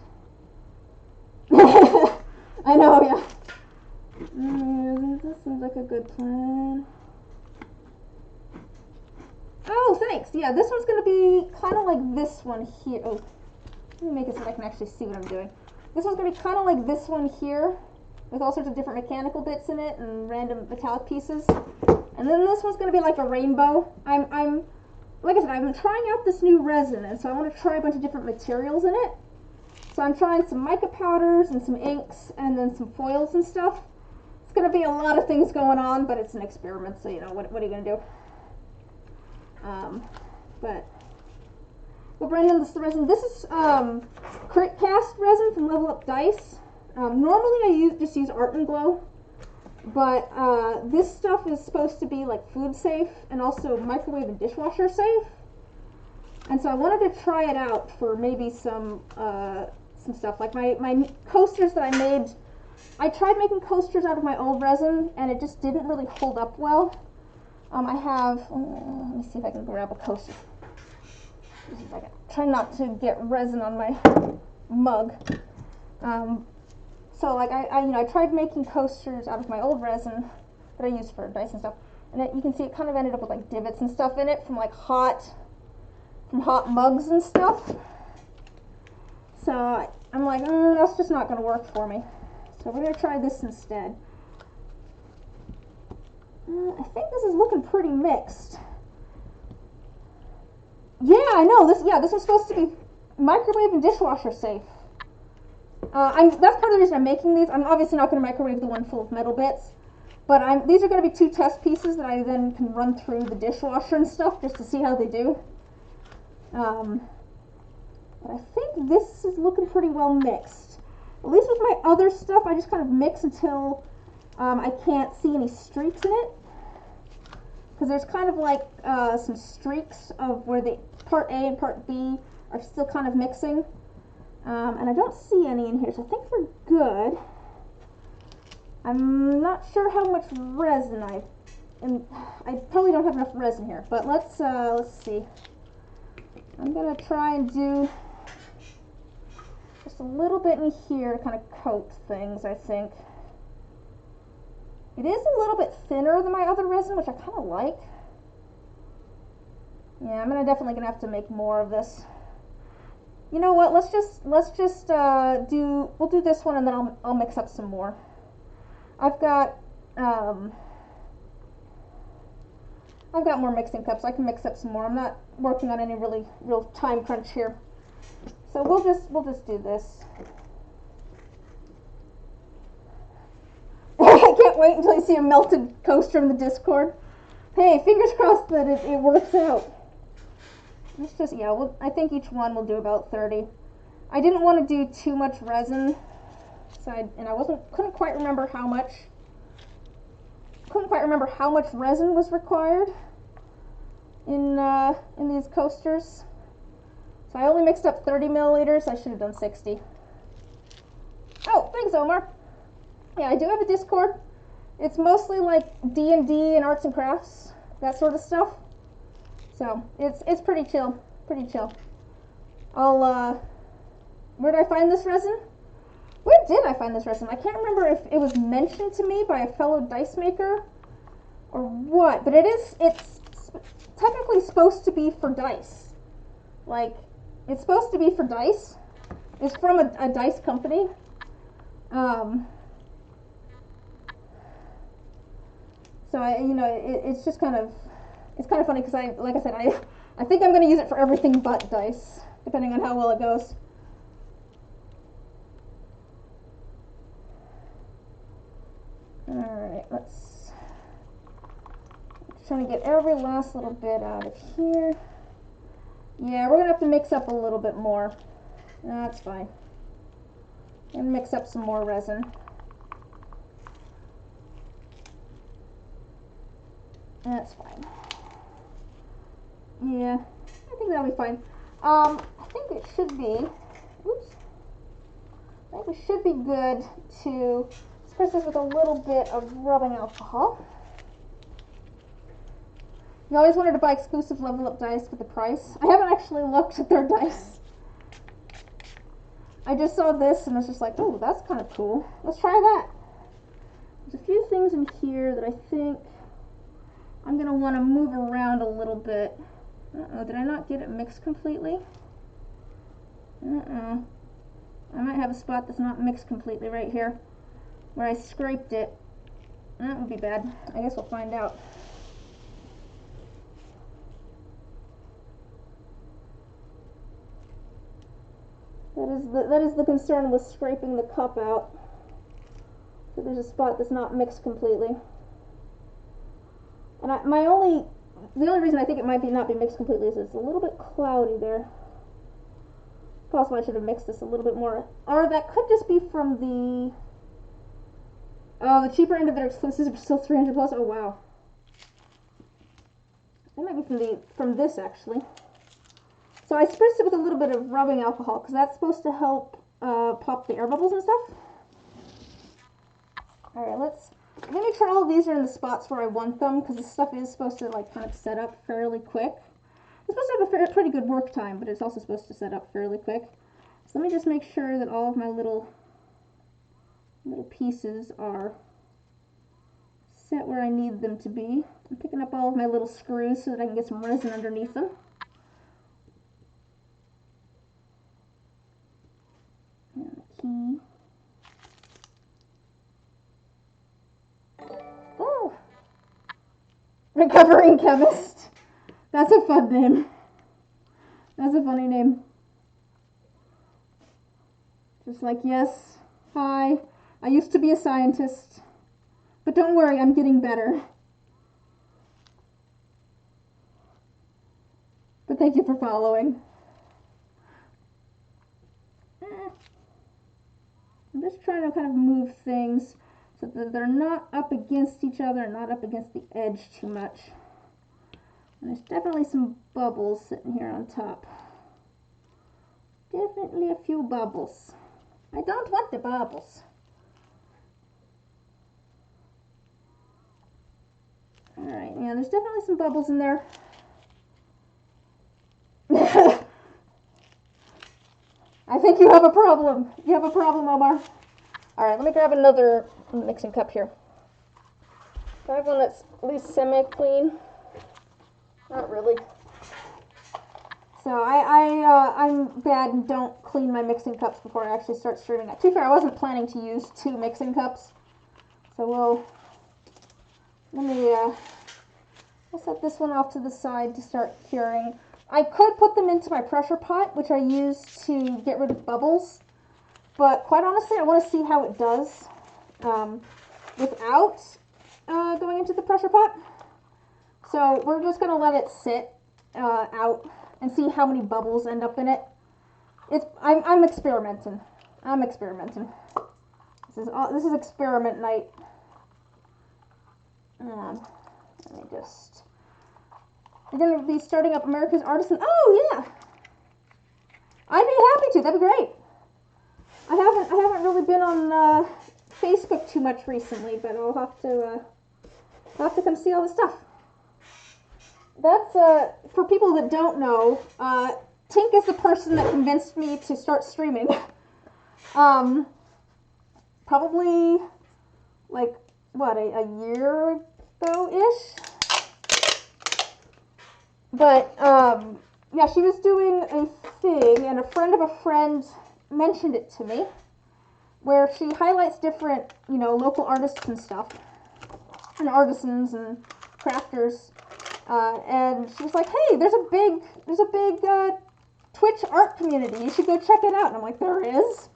I know, yeah. This seems like a good plan. Oh, thanks. Yeah, this one's going to be kind of like this one here. Oh, let me make it so that I can actually see what I'm doing. This one's going to be kind of like this one here, with all sorts of different mechanical bits in it and random metallic pieces. And then this one's going to be like a rainbow. I'm like I said, I've been trying out this new resin, and so I want to try a bunch of different materials in it. So I'm trying some mica powders and some inks and then some foils and stuff. It's going to be a lot of things going on, but it's an experiment, so you know, what are you going to do? But well, Brandon, this is the resin. This is crit cast resin from Level Up Dice. Normally I just use Art and Glow, but this stuff is supposed to be like food safe and also microwave and dishwasher safe. And so I wanted to try it out for maybe some stuff. Like my coasters that I made, I tried making coasters out of my old resin and it just didn't really hold up well. I have, let me see if I can grab a coaster. I try not to get resin on my mug. So like I tried making coasters out of my old resin that I used for dice and stuff, and you can see it kind of ended up with like divots and stuff in it from like hot mugs and stuff. So I'm like, that's just not going to work for me. So we're going to try this instead. I think this is looking pretty mixed. Yeah, I know. This one's supposed to be microwave and dishwasher safe. That's part of the reason I'm making these. I'm obviously not going to microwave the one full of metal bits, but these are going to be 2 test pieces that I then can run through the dishwasher and stuff just to see how they do. But I think this is looking pretty well mixed. At least with my other stuff, I just kind of mix until I can't see any streaks in it. Because there's kind of like some streaks of where the part A and part B are still kind of mixing. And I don't see any in here, so I think we're good. I'm not sure how much resin I probably don't have enough resin here, but let's see. I'm gonna try and do just a little bit in here to kind of coat things, I think. It is a little bit thinner than my other resin, which I kind of like. Yeah, I'm definitely gonna have to make more of this. You know what? Let's just we'll do this one, and then I'll mix up some more. I've got more mixing cups. I can mix up some more. I'm not working on any real time crunch here, so we'll just do this. I can't wait until I see a melted coaster in the Discord. Hey, fingers crossed that it works out. Let's just, yeah, I think each one will do about 30. I didn't want to do too much resin, so I couldn't quite remember how much resin was required in these coasters. So I only mixed up 30 milliliters. I should have done 60. Oh, thanks, Omar. Yeah, I do have a Discord. It's mostly like D&D and arts and crafts, that sort of stuff. So it's pretty chill, I'll where did I find this resin? Where did I find this resin? I can't remember if it was mentioned to me by a fellow dice maker or what, but it's technically supposed to be for dice. Like, it's supposed to be for dice. It's from a dice company. So it's just kind of funny because like I said, I think I'm going to use it for everything but dice, depending on how well it goes. Alright, let's trying to get every last little bit out of here. Yeah, we're going to have to mix up a little bit more. That's fine. And mix up some more resin. That's fine. Yeah, I think that'll be fine. I think it should be, oops. I think we should be good to spritz this with a little bit of rubbing alcohol. You always wanted to buy exclusive level up dice for the price. I haven't actually looked at their dice. I just saw this and was just like, oh, that's kind of cool. Let's try that. There's a few things in here that I think I'm going to want to move around a little bit. Uh-oh, did I not get it mixed completely? Uh-oh. I might have a spot that's not mixed completely right here, where I scraped it. That would be bad. I guess we'll find out. That is the concern with scraping the cup out. So there's a spot that's not mixed completely. And the only reason I think it might not be mixed completely is it's a little bit cloudy there. Possibly I should have mixed this a little bit more. Or that could just be from the cheaper end of their exclusives are still 300 plus. Oh wow. That might be from this actually. So I spritzed it with a little bit of rubbing alcohol because that's supposed to help pop the air bubbles and stuff. Alright, let me make sure all of these are in the spots where I want them because this stuff is supposed to like kind of set up fairly quick. It's supposed to have a pretty good work time, but it's also supposed to set up fairly quick. So let me just make sure that all of my little pieces are set where I need them to be. I'm picking up all of my little screws so that I can get some resin underneath them. And the key. Oh! Recovering chemist. That's a fun name. That's a funny name. Just like, yes, hi, I used to be a scientist, but don't worry, I'm getting better. But thank you for following. I'm just trying to kind of move things so that they're not up against each other, not up against the edge too much. And there's definitely some bubbles sitting here on top. Definitely a few bubbles. I don't want the bubbles. Alright, yeah, there's definitely some bubbles in there. I think you have a problem. You have a problem, Omar. Alright, let me grab another mixing cup here. I have one that's at least semi-clean. Not really. So I'm bad and don't clean my mixing cups before I actually start streaming. To be fair, I wasn't planning to use 2 mixing cups. So we'll set this one off to the side to start curing. I could put them into my pressure pot, which I use to get rid of bubbles. But quite honestly, I want to see how it does without going into the pressure pot. So we're just going to let it sit out and see how many bubbles end up in it. I'm experimenting. I'm experimenting. This is experiment night. Let me just. We're going to be starting up America's Artisan. Oh yeah, I'd be happy to. That'd be great. I haven't really been on Facebook too much recently, but I'll have to come see all the stuff. That's for people that don't know. Tink is the person that convinced me to start streaming. probably like, what, a year ago-ish? But, yeah, she was doing a thing, and a friend of a friend mentioned it to me, where she highlights different, you know, local artists and stuff, and artisans and crafters, and she was like, hey, there's a big Twitch art community, you should go check it out. And I'm like, there is?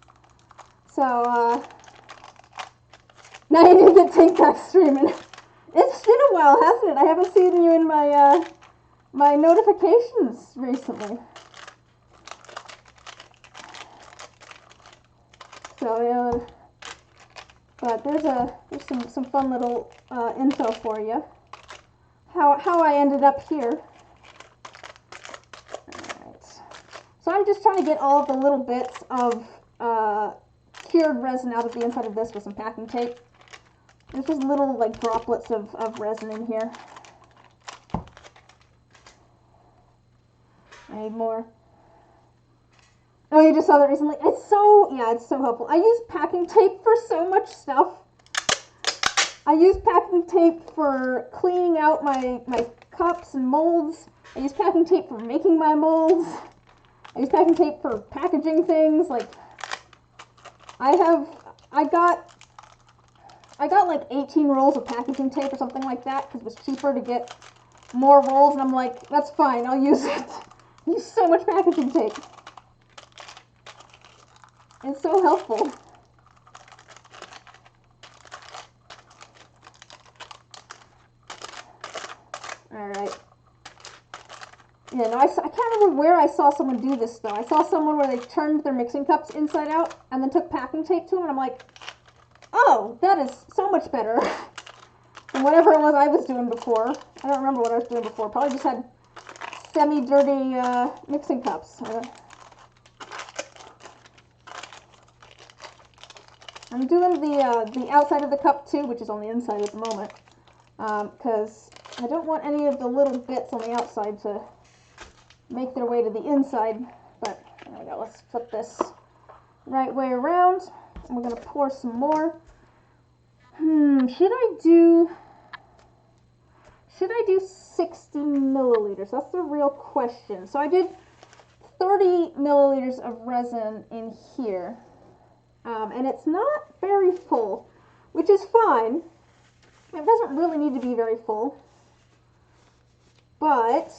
So, now you need to get Take Back streaming. It's been a while, hasn't it? I haven't seen you in my, my notifications recently. So, yeah, but there's some fun little info for you. How I ended up here. Alright. So I'm just trying to get all of the little bits of cured resin out of the inside of this with some packing tape. There's just little like droplets of resin in here. I need more. Oh, you just saw that recently? It's so helpful. I use packing tape for so much stuff. I use packing tape for cleaning out my cups and molds. I use packing tape for making my molds. I use packing tape for packaging things. Like, I got like 18 rolls of packaging tape or something like that because it was cheaper to get more rolls, and I'm like, that's fine, I'll use it. I use so much packaging tape. It's so helpful. Alright. Yeah, no, I can't remember where I saw someone do this, though. I saw someone where they turned their mixing cups inside out and then took packing tape to them, and I'm like, oh, that is so much better than whatever it was I was doing before. I don't remember what I was doing before. Probably just had semi-dirty mixing cups. I'm doing the outside of the cup too, which is on the inside at the moment, because I don't want any of the little bits on the outside to make their way to the inside. But there we go. Let's flip this right way around, and we're gonna pour some more. Should I do 60 milliliters? That's the real question. So I did 30 milliliters of resin in here. And it's not very full, which is fine. It doesn't really need to be very full. But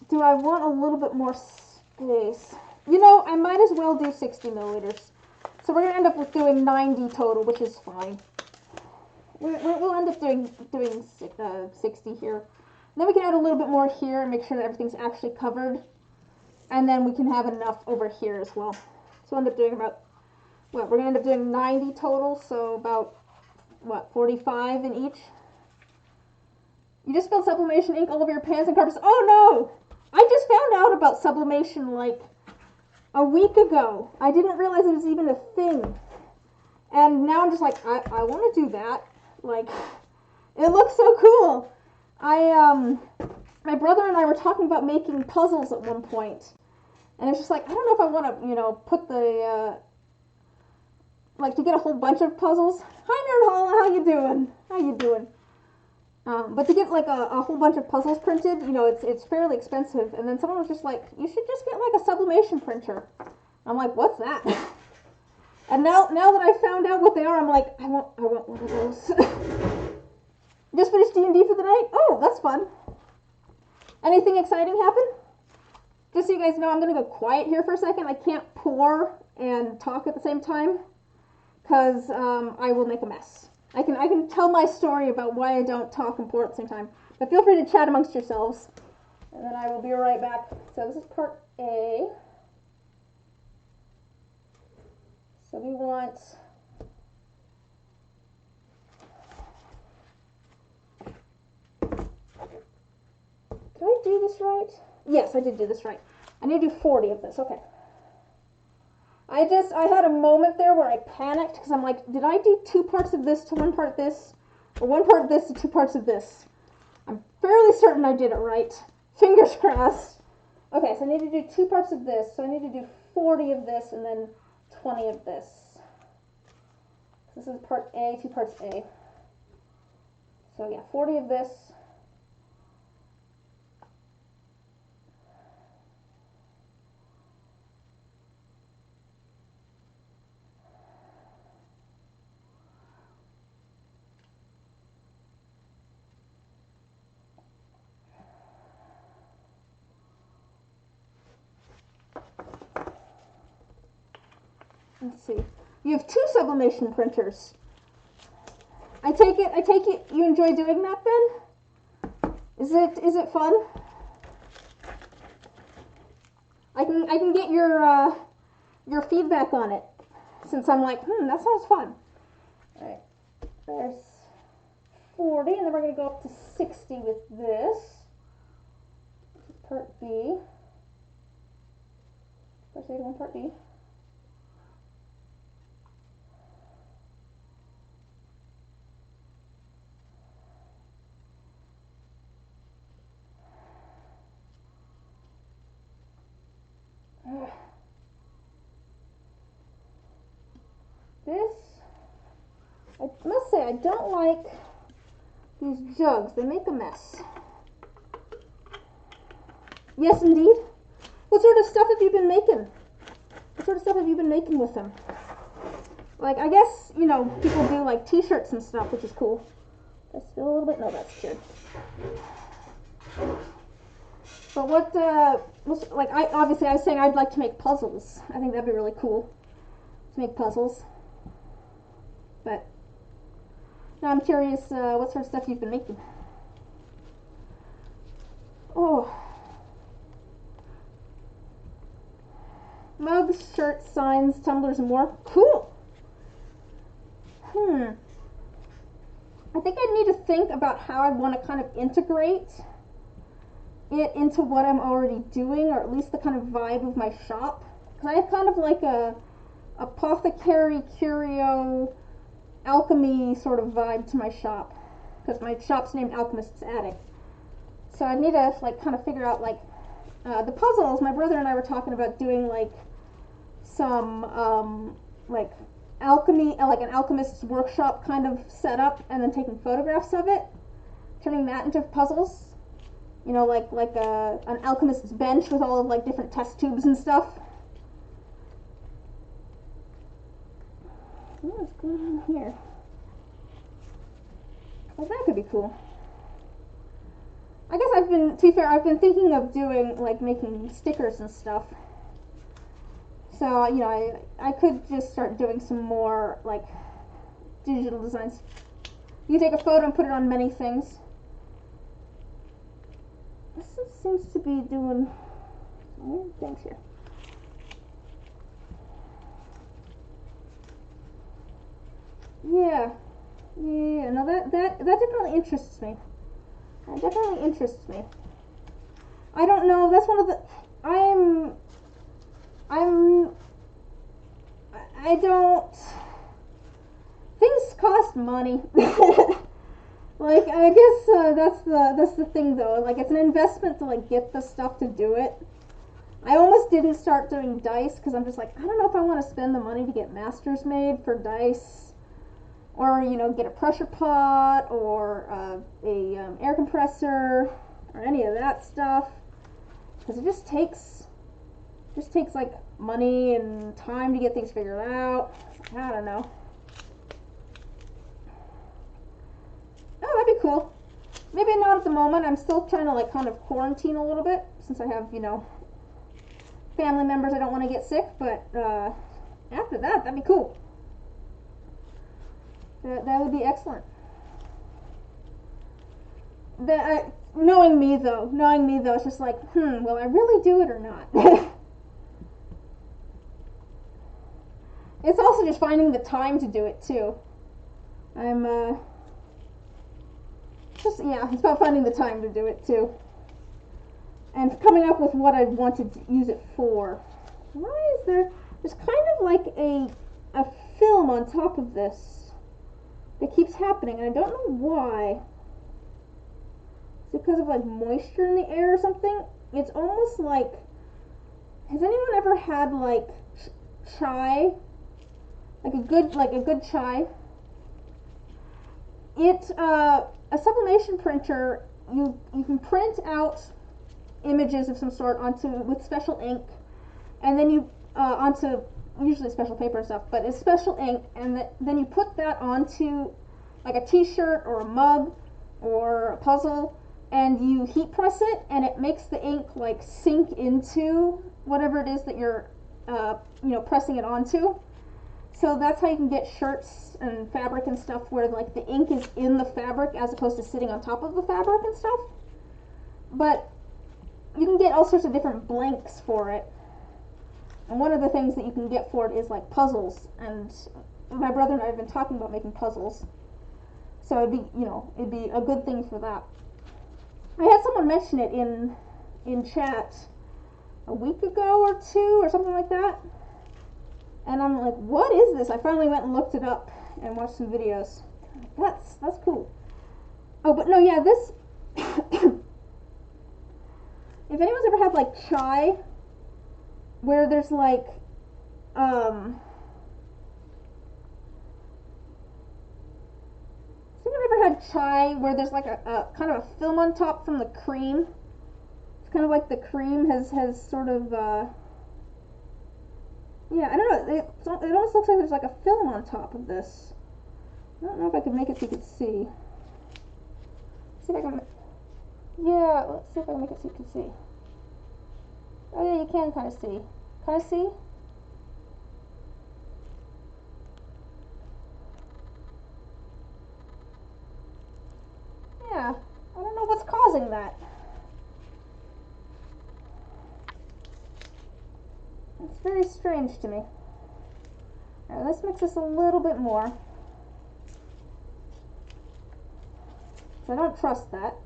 do I want a little bit more space? You know, I might as well do 60 milliliters. So we're going to end up with doing 90 total, which is fine. We'll end up doing 60 here. And then we can add a little bit more here and make sure that everything's actually covered. And then we can have enough over here as well. So we'll end up doing about, what, we're going to end up doing 90 total, so about, what, 45 in each? You just spilled sublimation ink all over your pans and carpets. Oh no! I just found out about sublimation like a week ago. I didn't realize it was even a thing. And now I'm just like, I want to do that. Like, it looks so cool. My brother and I were talking about making puzzles at one point. And it's just like, I don't know if I want to, you know, put the, like, to get a whole bunch of puzzles. Hi, Nerd Holla, how you doing? How you doing? But to get, like, a whole bunch of puzzles printed, you know, it's fairly expensive. And then someone was just like, you should just get, like, a sublimation printer. I'm like, what's that? And now that I found out what they are, I'm like, I want one of those. Just finished D&D for the night? Oh, that's fun. Anything exciting happen? Just so you guys know, I'm going to go quiet here for a second. I can't pour and talk at the same time, because I will make a mess. I can tell my story about why I don't talk and pour at the same time. But feel free to chat amongst yourselves, and then I will be right back. So this is part A. So we want... Did I do this right? Yes, I did do this right. I need to do 40 of this. Okay. I had a moment there where I panicked because I'm like, did I do 2 parts of this to 1 part of this? Or 1 part of this to 2 parts of this? I'm fairly certain I did it right. Fingers crossed. Okay, so I need to do 2 parts of this. So I need to do 40 of this and then 20 of this. This is part A, 2 parts A. So yeah, 40 of this. Let's see. You have 2 sublimation printers. I take it you enjoy doing that then? Is it fun? I can get your feedback on it, since I'm like, that sounds fun. Alright. There's 40, and then we're gonna go up to 60 with this. This is part B. Part A, 1, part B. This, I must say, I don't like these jugs. They make a mess. Yes, indeed. What sort of stuff have you been making? What sort of stuff have you been making with them? Like, I guess, you know, people do like t-shirts and stuff, which is cool. I spill a little bit? No, that's good. But like, I was saying I'd like to make puzzles. I think that'd be really cool to make puzzles. But now I'm curious what sort of stuff you've been making. Oh. Mugs, shirts, signs, tumblers, and more. Cool. I think I need to think about how I want to kind of integrate it into what I'm already doing, or at least the kind of vibe of my shop. Because I have kind of like a apothecary, curio, alchemy sort of vibe to my shop. Because my shop's named Alchemist's Attic. So I need to like kind of figure out like the puzzles. My brother and I were talking about doing like some like alchemy, like an alchemist's workshop kind of setup, and then taking photographs of it, turning that into puzzles. You know, like an alchemist's bench with all of like different test tubes and stuff. What's going on here? Well, that could be cool. I guess to be fair, I've been thinking of doing like making stickers and stuff. So, you know, I could just start doing some more, like, digital designs. You take a photo and put it on many things. This seems to be doing some weird things here. Yeah. No, that definitely interests me. That definitely interests me. I don't know, that's one of the... I don't... Things cost money. Like, I guess that's the thing though. Like, it's an investment to like get the stuff to do it. I almost didn't start doing dice because I'm just like, I don't know if I want to spend the money to get masters made for dice, or you know, get a pressure pot or a air compressor or any of that stuff, because it just takes like money and time to get things figured out. I don't know. Oh, that'd be cool. Maybe not at the moment. I'm still trying to like kind of quarantine a little bit since I have, you know, family members I don't want to get sick, but after that, that'd be cool. That would be excellent. Knowing me though, it's just like, will I really do it or not? It's also just finding the time to do it too. It's about finding the time to do it too. And coming up with what I wanted to use it for. Why is there's kind of like a film on top of this that keeps happening, and I don't know why. Is it because of like moisture in the air or something? It's almost like, has anyone ever had like chai? Like a good chai? a sublimation printer, you can print out images of some sort with special ink, and then you onto usually special paper and stuff, but it's special ink, and then you put that onto like a t-shirt or a mug or a puzzle, and you heat press it, and it makes the ink like sink into whatever it is that you're pressing it onto. So that's how you can get shirts and fabric and stuff where like the ink is in the fabric as opposed to sitting on top of the fabric and stuff. But you can get all sorts of different blanks for it. And one of the things that you can get for it is like puzzles, and my brother and I have been talking about making puzzles. So it'd be a good thing for that. I had someone mention it in chat a week ago or two or something like that. And I'm like, what is this? I finally went and looked it up and watched some videos. That's cool. Oh, but no, yeah, this if anyone's ever had like chai, where there's like has anyone ever had chai where there's like a kind of a film on top from the cream? It's kind of like the cream has sort of yeah, I don't know, it almost looks like there's like a film on top of this. I don't know if I can make it so you can see. See if I can, yeah, let's see if I can make it so you can see. Oh yeah, you can kind of see. Kind of see? Yeah, I don't know what's causing that. It's very strange to me. Now let's mix this a little bit more. So I don't trust that.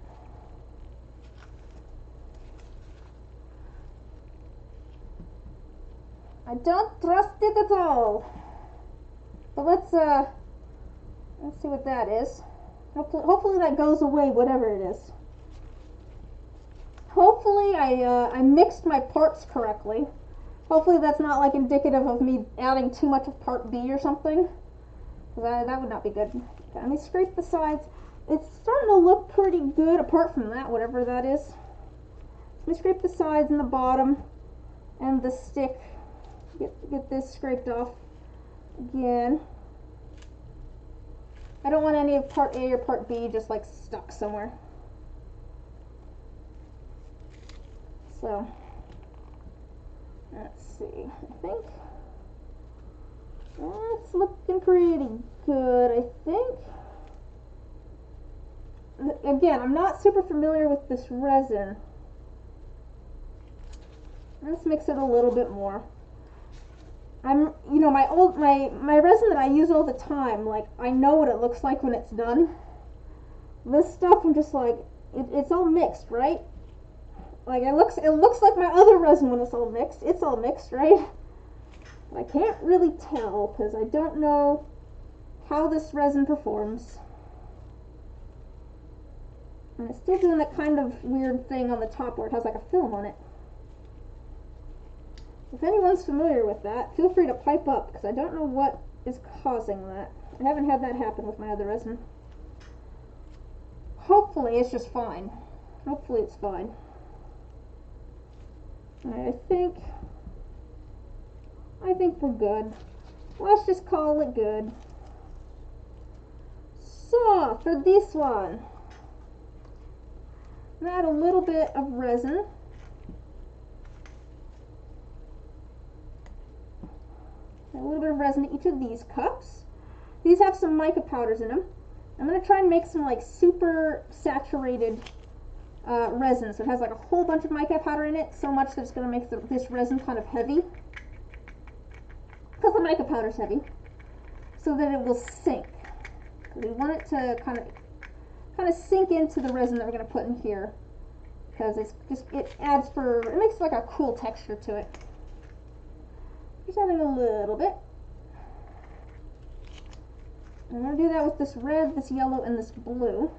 I don't trust it at all. But let's see what that is. Hopefully that goes away, whatever it is. Hopefully I mixed my parts correctly. Hopefully that's not like indicative of me adding too much of part B or something. Because that would not be good. Okay, let me scrape the sides. It's starting to look pretty good apart from that, whatever that is. Let me scrape the sides and the bottom and the stick. Get this scraped off again. I don't want any of part A or part B just like stuck somewhere. So, let's see, I think that's looking pretty good, I think. Again, I'm not super familiar with this resin. Let's mix it a little bit more. My resin that I use all the time, like, I know what it looks like when it's done. This stuff, I'm just like, it's all mixed, right? Like, it looks like my other resin when it's all mixed. It's all mixed, right? But I can't really tell, because I don't know how this resin performs. And it's still doing that kind of weird thing on the top where it has like a film on it. If anyone's familiar with that, feel free to pipe up, because I don't know what is causing that. I haven't had that happen with my other resin. Hopefully it's just fine. Hopefully it's fine. I think we're good. Let's just call it good. So, for this one, add a little bit of resin. A little bit of resin to each of these cups. These have some mica powders in them. I'm going to try and make some like super saturated resin. So it has like a whole bunch of mica powder in it, so much that it's going to make this resin kind of heavy. Because the mica powder is heavy. So that it will sink. We want it to kind of sink into the resin that we're going to put in here. Because it makes like a cool texture to it. Just adding a little bit. I'm going to do that with this red, this yellow, and this blue.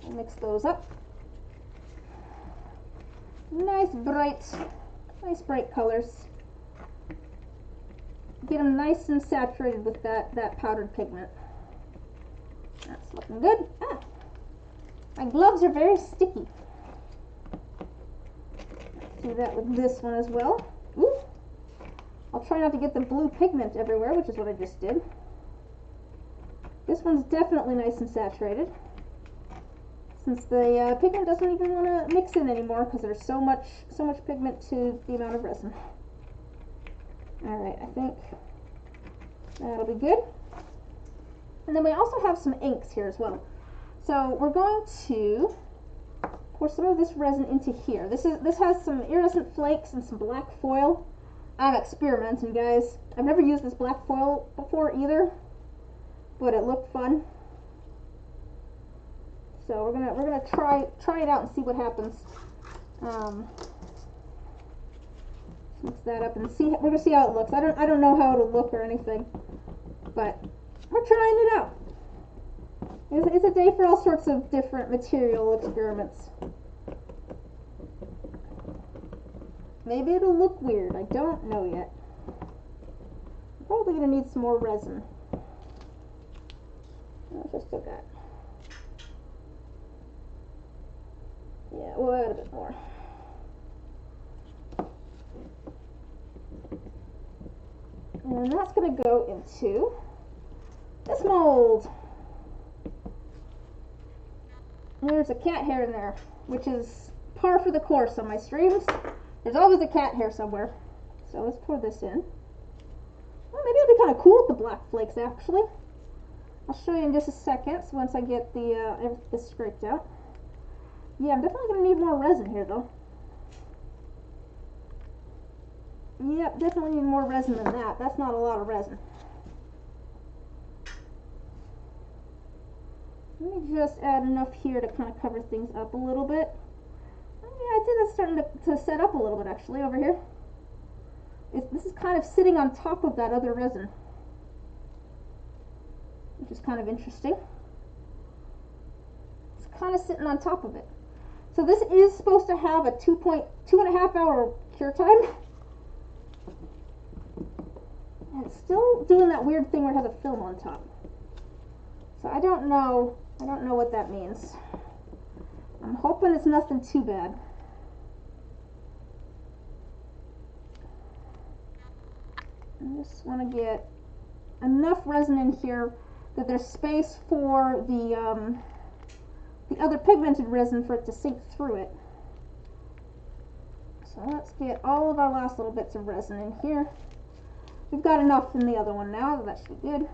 I'll mix those up. Nice bright colors. get them nice and saturated with that powdered pigment. That's looking good. Ah, my gloves are very sticky. Let's do that with this one as well. Ooh. I'll try not to get the blue pigment everywhere, which is what I just did. This one's definitely nice and saturated, since the pigment doesn't even want to mix in anymore because there's so much pigment to the amount of resin. Alright, I think that'll be good. And then we also have some inks here as well. So we're going to pour some of this resin into here. This has some iridescent flakes and some black foil. I'm experimenting, guys. I've never used this black foil before either, but it looked fun. So we're gonna try it out and see what happens. Mix that up and see. We're gonna see how it looks. I don't know how it'll look or anything, but we're trying it out. It's a day for all sorts of different material experiments. Maybe it'll look weird. I don't know yet. I'm probably gonna need some more resin. I'll just do that. Yeah, we'll add a bit more. And that's going to go into this mold. There's a cat hair in there, which is par for the course on my streams. There's always a cat hair somewhere. So let's pour this in. Well, maybe it'll be kind of cool with the black flakes, actually. I'll show you in just a second, so once I get this scraped out. Yeah, I'm definitely going to need more resin here, though. Yep, definitely need more resin than that. That's not a lot of resin. Let me just add enough here to kind of cover things up a little bit. Yeah, I think that's starting to set up a little bit, actually, over here. This is kind of sitting on top of that other resin, which is kind of interesting. It's kind of sitting on top of it. So this is supposed to have a 2.5 hour cure time. And it's still doing that weird thing where it has a film on top. So I don't know what that means. I'm hoping it's nothing too bad. I just want to get enough resin in here that there's space for the other pigmented resin for it to sink through it. So let's get all of our last little bits of resin in here. We've got enough in the other one now, so that should be good.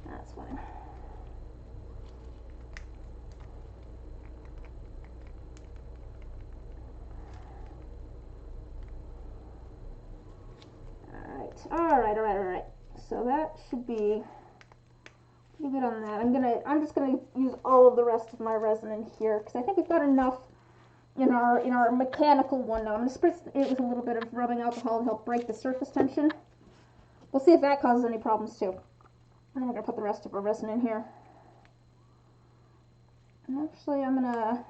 That's fine. Alright. So that should be pretty good on that. I'm just gonna use all of the rest of my resin in here because I think we've got enough in our mechanical one now. I'm gonna spritz it with a little bit of rubbing alcohol to help break the surface tension. We'll see if that causes any problems too. And then we're gonna put the rest of our resin in here. And actually, I'm gonna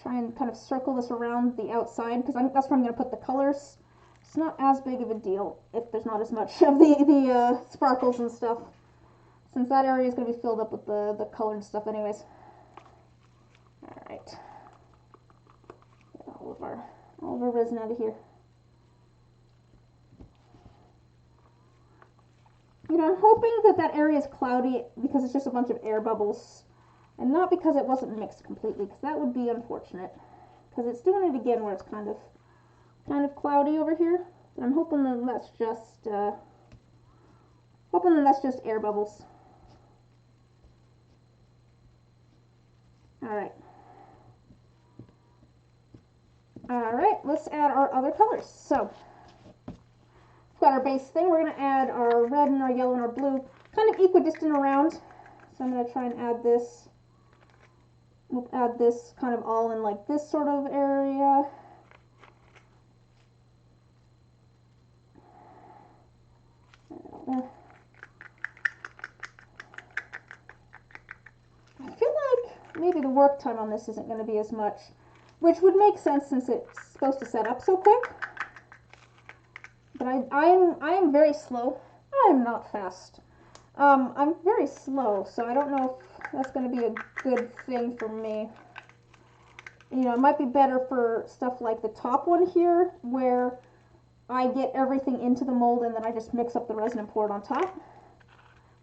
try and kind of circle this around the outside because that's where I'm gonna put the colors. It's not as big of a deal if there's not as much of the sparkles and stuff, since that area is going to be filled up with the colored stuff anyways. Alright. Get all of our resin out of here. You know, I'm hoping that area is cloudy because it's just a bunch of air bubbles, and not because it wasn't mixed completely, because that would be unfortunate. Because it's doing it again where it's kind of cloudy over here. And I'm hoping that that's just air bubbles. Alright, let's add our other colors. So, we've got our base thing. We're going to add our red and our yellow and our blue, kind of equidistant around. So I'm going to try and add this. We'll add this kind of all in like this sort of area. I feel like maybe the work time on this isn't going to be as much. which would make sense since it's supposed to set up so quick. But I am very slow. I'm not fast. I'm very slow, so I don't know if that's going to be a good thing for me. You know, it might be better for stuff like the top one here, where I get everything into the mold and then I just mix up the resin and pour it on top.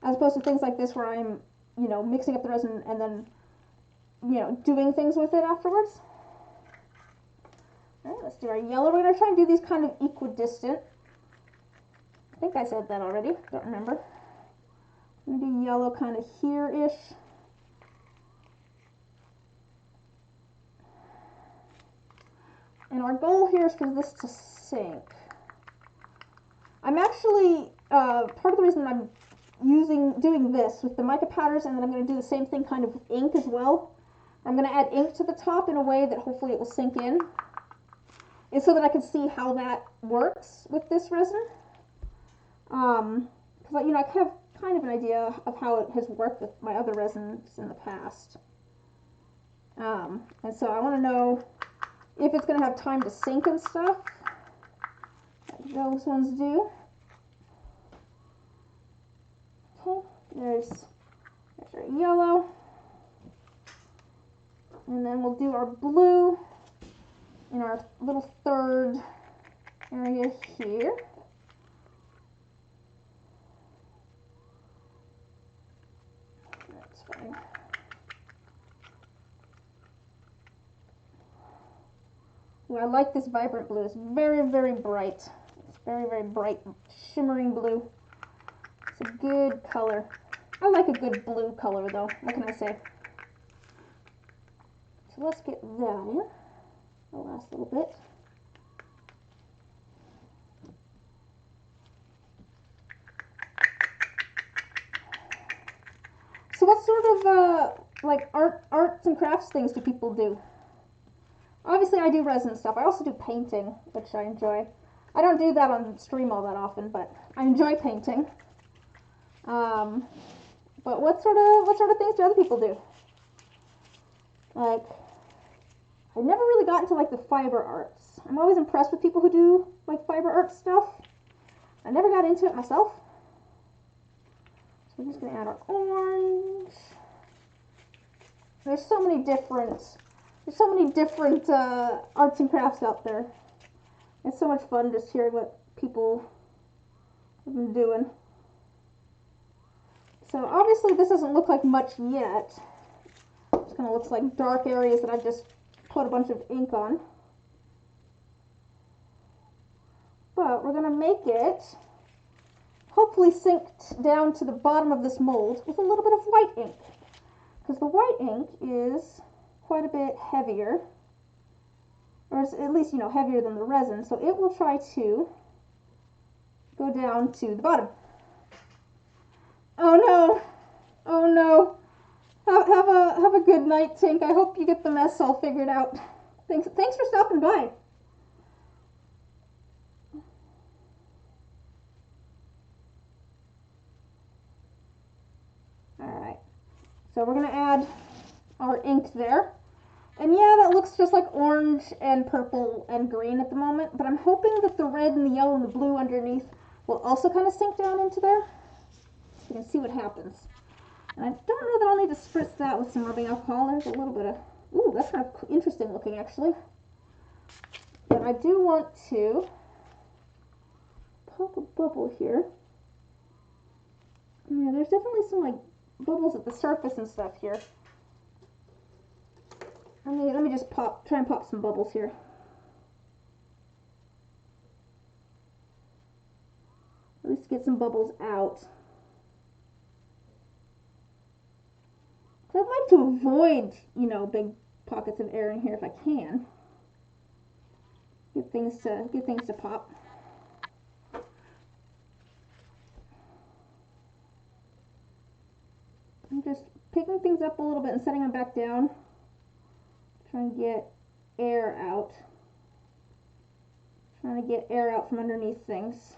As opposed to things like this where I'm, you know, mixing up the resin and then, you know, doing things with it afterwards. All right, let's do our yellow. We're going to try and do these kind of equidistant. I think I said that already. Don't remember. I'm going to do yellow kind of here-ish. And our goal here is for this to sink. I'm actually, part of the reason I'm doing this with the mica powders, and then I'm going to do the same thing kind of with ink as well. I'm going to add ink to the top in a way that hopefully it will sink in, is so that I can see how that works with this resin. Because, you know, I have kind of an idea of how it has worked with my other resins in the past. And so I want to know if it's going to have time to sink and stuff. Like those ones do. Okay, there's our yellow. And then we'll do our blue in our little third area here. That's fine. Ooh, I like this vibrant blue. It's very, very bright. It's very, very bright, shimmering blue. It's a good color. I like a good blue color though. What can I say? So let's get that in. The last little bit. So what sort of like arts and crafts things do people do? Obviously I do resin stuff. I also do painting, which I enjoy. I don't do that on stream all that often, but I enjoy painting. But what sort of things do other people do? Like, I've never really gotten to like the fiber arts. I'm always impressed with people who do like fiber art stuff. I never got into it myself. So we're just gonna add our orange. There's so many different arts and crafts out there. It's so much fun just hearing what people have been doing. So obviously this doesn't look like much yet. It just kind of looks like dark areas that I've just put a bunch of ink on. But we're going to make it hopefully sinked down to the bottom of this mold with a little bit of white ink. Because the white ink is quite a bit heavier, or at least, you know, heavier than the resin, so it will try to go down to the bottom. Oh no! Oh no! Have a good night, Tink. I hope you get the mess all figured out. Thanks for stopping by. Alright, so we're going to add our ink there. And yeah, that looks just like orange and purple and green at the moment, but I'm hoping that the red and the yellow and the blue underneath will also kind of sink down into there. You can see what happens. And I don't know that I'll need to spritz that with some rubbing alcohol. There's a little bit of, ooh, that's kind of interesting looking actually. But I do want to pop a bubble here. Yeah, there's definitely some like bubbles at the surface and stuff here. Let me just try and pop some bubbles here. At least get some bubbles out. I'd like to avoid, you know, big pockets of air in here if I can. Get things to pop. I'm just picking things up a little bit and setting them back down. Trying to get air out. Trying to get air out from underneath things.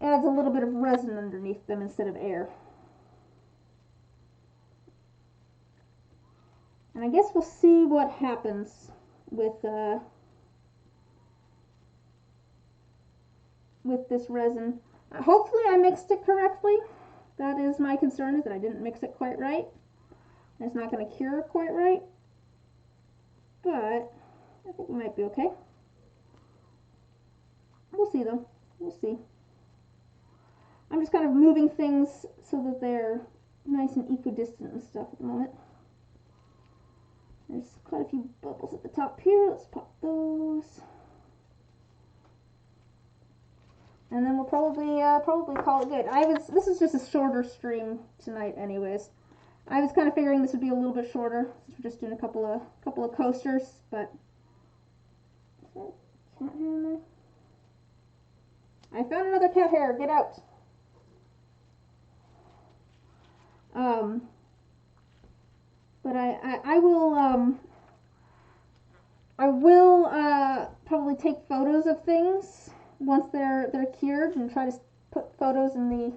adds a little bit of resin underneath them instead of air. And I guess we'll see what happens with this resin. Hopefully I mixed it correctly. That is my concern, is that I didn't mix it quite right. It's not going to cure quite right. But I think we might be okay. We'll see though. We'll see. I'm just kind of moving things so that they're nice and equidistant and stuff at the moment. There's quite a few bubbles at the top here. Let's pop those. And then we'll probably call it good. This is just a shorter stream tonight anyways. I was kind of figuring this would be a little bit shorter since we're just doing a couple of coasters, but cat hair in there? I found another cat hair. Get out. But I will probably take photos of things once they're cured and try to put photos in the.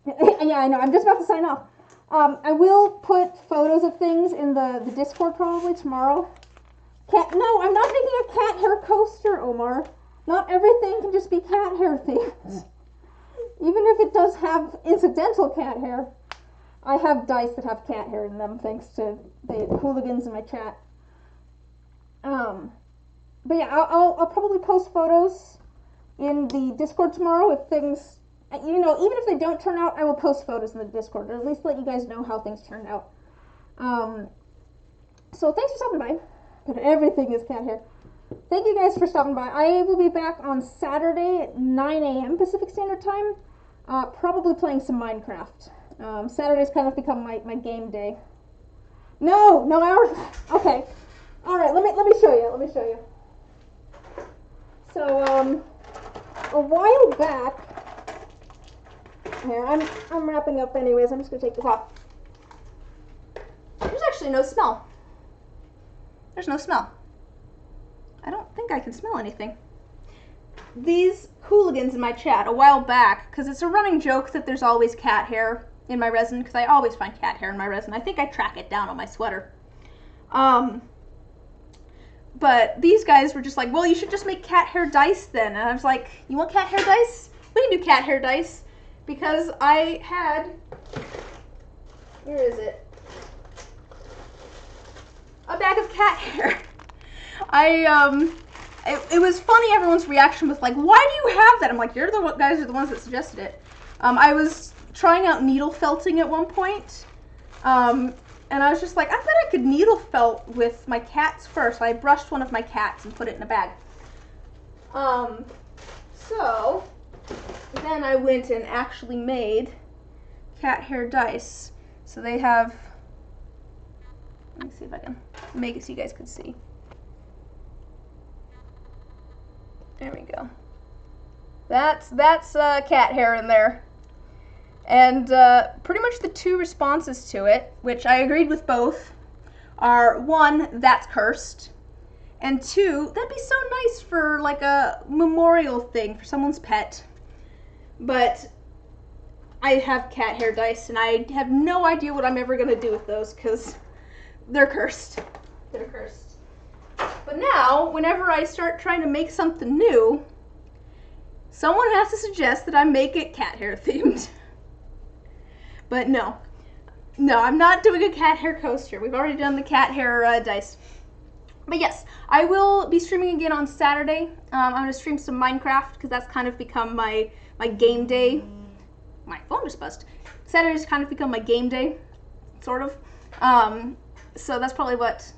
Yeah, I know. I'm just about to sign off. I will put photos of things in the Discord probably tomorrow. No, I'm not making a cat hair coaster, Omar. Not everything can just be cat hair themed. Even if it does have incidental cat hair. I have dice that have cat hair in them, thanks to the hooligans in my chat. But yeah, I'll probably post photos in the Discord tomorrow if things, you know, even if they don't turn out, I will post photos in the Discord, or at least let you guys know how things turned out. So thanks for stopping by. But everything is cat hair. Thank you guys for stopping by. I will be back on Saturday at 9 a.m. Pacific Standard Time, probably playing some Minecraft. Saturday's kind of become my game day. No, okay. All right, let me show you. So, a while back, here, I'm wrapping up anyways. I'm just gonna take this off. There's actually no smell. There's no smell. I don't think I can smell anything. These hooligans in my chat a while back, because it's a running joke that there's always cat hair in my resin, because I always find cat hair in my resin. I think I track it down on my sweater. But these guys were just like, well, you should just make cat hair dice then. And I was like, you want cat hair dice? We can do cat hair dice. Because I had, where is it? A bag of cat hair. It was funny, everyone's reaction was like, why do you have that? I'm like, you're the guys are the ones that suggested it. I was trying out needle felting at one point, and I was just like, I bet I could needle felt with my cats first. So I brushed one of my cats and put it in a bag. So then I went and actually made cat hair dice. So they have, let me see if I can make it so you guys can see. There we go. That's cat hair in there. And pretty much the two responses to it, which I agreed with both, are one, that's cursed, and two, that'd be so nice for like a memorial thing for someone's pet. But I have cat hair dice and I have no idea what I'm ever going to do with those because they're cursed. They're cursed. But now, whenever I start trying to make something new, someone has to suggest that I make it cat hair themed. But no, I'm not doing a cat hair coaster. We've already done the cat hair dice. But yes, I will be streaming again on Saturday. I'm going to stream some Minecraft because that's kind of become my game day. My phone just buzzed. Saturday's kind of become my game day, sort of. So that's probably what...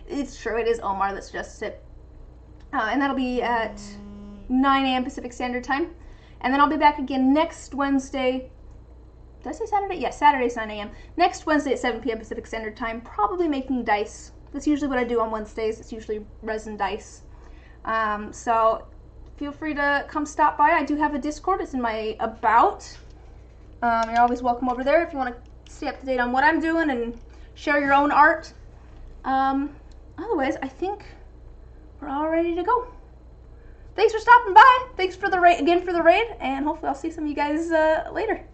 It's true, it is Omar that suggested it. And that'll be at 9 a.m. Pacific Standard Time. And then I'll be back again next Wednesday. Did I say Saturday? Yeah, Saturday's 9 a.m. Next Wednesday at 7 p.m. Pacific Standard Time, probably making dice. That's usually what I do on Wednesdays. It's usually resin dice. So feel free to come stop by. I do have a Discord. It's in my About. You're always welcome over there if you want to stay up to date on what I'm doing and share your own art. Otherwise, I think we're all ready to go. thanks for stopping by. Thanks for the raid again for the raid, and hopefully I'll see some of you guys later.